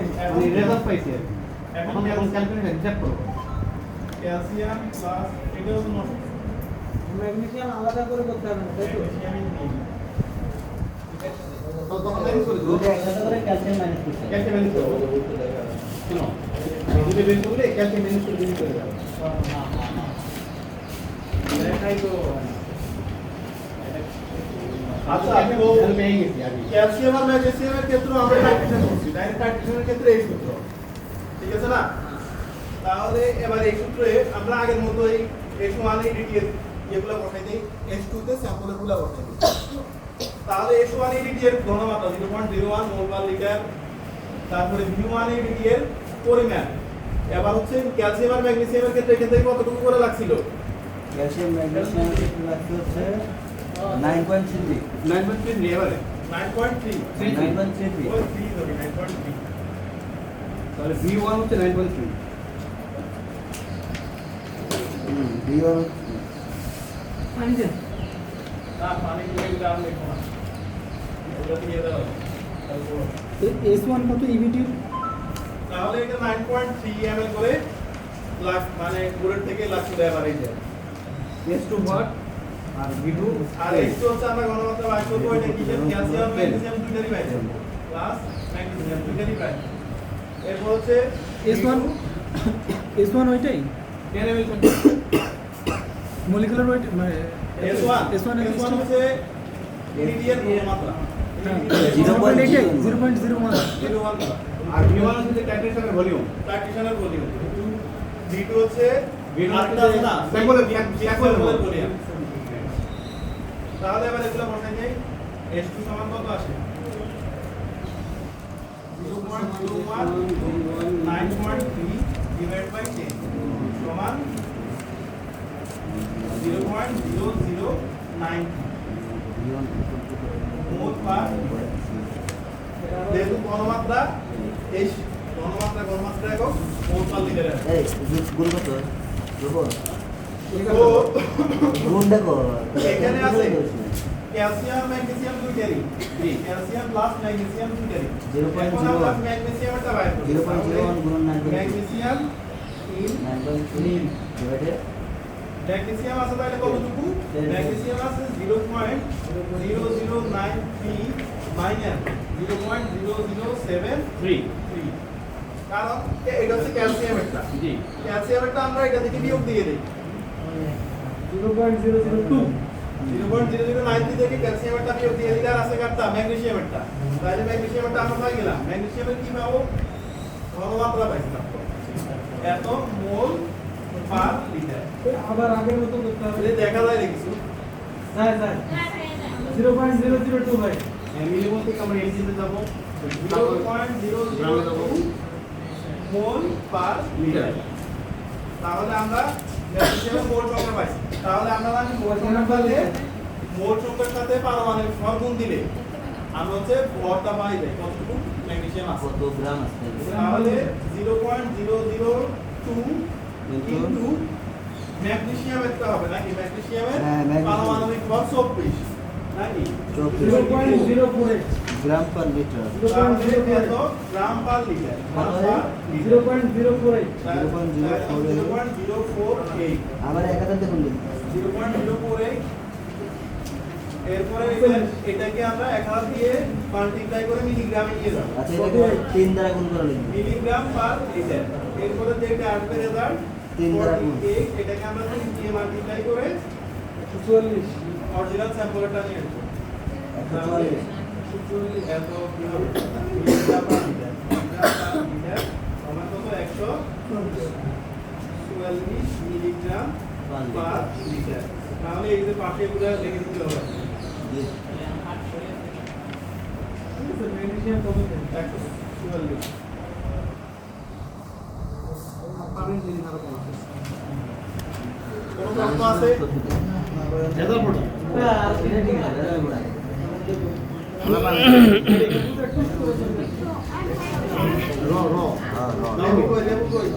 রেজাল্ট পাইছি আর কি। এখন এখন ক্যালকুলেশন হিসাব করব ক্যালসিয়াম প্লাস এটাও নট ম্যাগনেসিয়াম আলাদা করে করতে হবে না তাই তো তো তখন আমি করে দেব দুটো একসাথে করে ক্যালসিয়াম মাইনাস করতে হবে। ক্যালসিয়াম মিনিট করব শুনো দুটো বের করলে ক্যালসিয়াম মিনিট করে দিতে হবে দেখাই তো আচ্ছা তো আমি পেয়ে গেছি আগে ক্যালসিয়াম আর ম্যাগনেসিয়ামের ক্ষেত্রে আমরা টাইট্রেশন করছি ডাইরেক্ট টাইট্রেশনের ক্ষেত্রে এই সূত্র ঠিক আছে না তাহলে এবার এই সূত্রে আমরা আগের মতো এই S1 ADT এর এগুলো বসাই দেই S2 তে স্যাম্পলের গুলো বসাই দিই তাহলে S1 ADT এর ঘনমাত্রা 0.01 মোল পার লিটার তারপরে V1 ADT এর পরিমাণ এবার হচ্ছে ক্যালসিয়াম আর ম্যাগনেসিয়ামের ক্ষেত্রে এখান থেকে কতটুকু করে লাগছিল ক্যালসিয়াম ম্যাগনেসিয়াম লাগছে হচ্ছে 9.33 9.3 এবারে 9.3 9.33 ওই 3 ধরি 9.3 তাহলে V1 হচ্ছে 9.3 বিয়ন পানি দেন না পানি দিয়ে দাম দেখো না ওটা দিয়ে দাও S1 কত ইভিটি তাহলে এটা 9.3 ml করে লাখ মানে পুরোর থেকে লাখ চলে এভারেজ যায় S2 what আর V2 আর একটু হচ্ছে আমরা ঘনমাত্রা বাই করব এটা কি ক্যালসিয়াম ম্যাগনেসিয়াম দুইটারই পাই প্লাস ম্যাগনেসিয়াম দুইটারই পাই এরপর হচ্ছে S1 ওইটাই 10 ml মলিকুলার ওয়েট মানে S1 হচ্ছে ইরিডিয়ান ঘনমাত্রা 0.01 আর V1 হচ্ছে টাইট্রেশনের ভলিউম টাইট্রেশনের ভলিউম V2 হচ্ছে V2 আটটা আছে না স্যাম্পলের স্যাম্পলের ভলিউম তাহলে এবার এগুলো বসাই যাই S2 সমান কত আসে 0.01 9.3 divided by 10 সমান 0.009 মোল পার যেহেতু ঘনমাত্রা এই ঘনমাত্রা একক মোল পার লিটারে আসে। এই গুণ কত গুণ তো গুণ দেখো এখানে আছে ক্যালসিয়াম ম্যাগনেসিয়াম দুইটারই ক্যালসিয়াম প্লাস ম্যাগনেসিয়াম দুইটারই 0.01 এখন আমরা ম্যাগনেসিয়ামটা বাইর করব 0.01 গুণ 9.3 ম্যাগনেসিয়াম ইন 9.3 ডিভাইডেড ম্যাগনেসিয়াম আছে তাহলে কতটুকু? ম্যাগনেসিয়াম আছে 0.0093 মাইনাস 0.0073। কারণ এটা হচ্ছে ক্যালসিয়াম একটা, জি ক্যালসিয়াম একটা আমরা এটা থেকে বিয়োগ দিয়ে দেই 0.002 0.0093 থেকে ক্যালসিয়াম একটা বিয়োগ দিয়ে দিলে আর আছে কাটটা ম্যাগনেসিয়াম একটা, তাহলে ম্যাগনেসিয়াম একটা আমরা পাই গেলাম। ম্যাগনেসিয়ামের কি পাবো? ঘনমাত্রা পাইছিলাম এত মোল পার লিটার। আবার আগের মতো করতে হবে এটা দেখা যায় না কিছু, স্যার 0.002 ভাই মিলিমোল থেকে আমরা এমজিতে যাব, গ্রামে যাবো 0.002 মোল পার লিটার। তাহলে আমরা ম্যাগনেসিয়ামের মোল সংখ্যা পাইছি। তাহলে আমরা জানি মোল সংখ্যার সাথে মোল সংখ্যার সাথে পারমাণবিক ভর গুণ দিলে আমরা হচ্ছে ভরটা পাই যাই কতটুকু ম্যাগনেসিয়াম আছে। কত গ্রাম আছে? তাহলে 0.002 ইনটু ম্যাগনেসিয়াম একটা হবে নাকি? ম্যাগনেসিয়ামের হ্যাঁ, ম্যাগনেসিয়াম। পারমাণবিক ভর 24 নাকি? 0.048 গ্রাম পার লিটার। তাহলে কত গ্রাম পার লিটার? কত হয়? 0.048 0.048 আবার 1000 দেখুন দিন। 0.048। এরপরে এটাকে আমরা 1000 দিয়ে মাল্টিপ্লাই করে মিলিগ্রামে নিয়ে যাব। আচ্ছা এটাকে 3 দ্বারা গুণ করা লাগবে। Milligram per litre. এরপরে যেটা আসবে রেজাল্ট 3 দ্বারা গুণ। 48, এটাকে আমরা 3 দিয়ে মাল্টিপ্লাই করে 44 অরিজিনাল স্যাম্পলটা নিয়ে আসবো। 144 এত কি হবে? Milligram per litre. Milligram per litre সমান কত? 144 মিলিগ্রাম পার লিটার। তাহলে এই যে পাশে পুরো লিখে দিতে হবে। জি। ম্যাগনেসিয়াম কত দেয়? 144। পানির জিনিস আরো কম আছে। কোনো প্রশ্ন আছে? রেজাল্ট পড়ো এটা ঠিক আছে, এটা গুণ আছে। র র হ্যাঁ, হ্যাঁ। লেবু কই?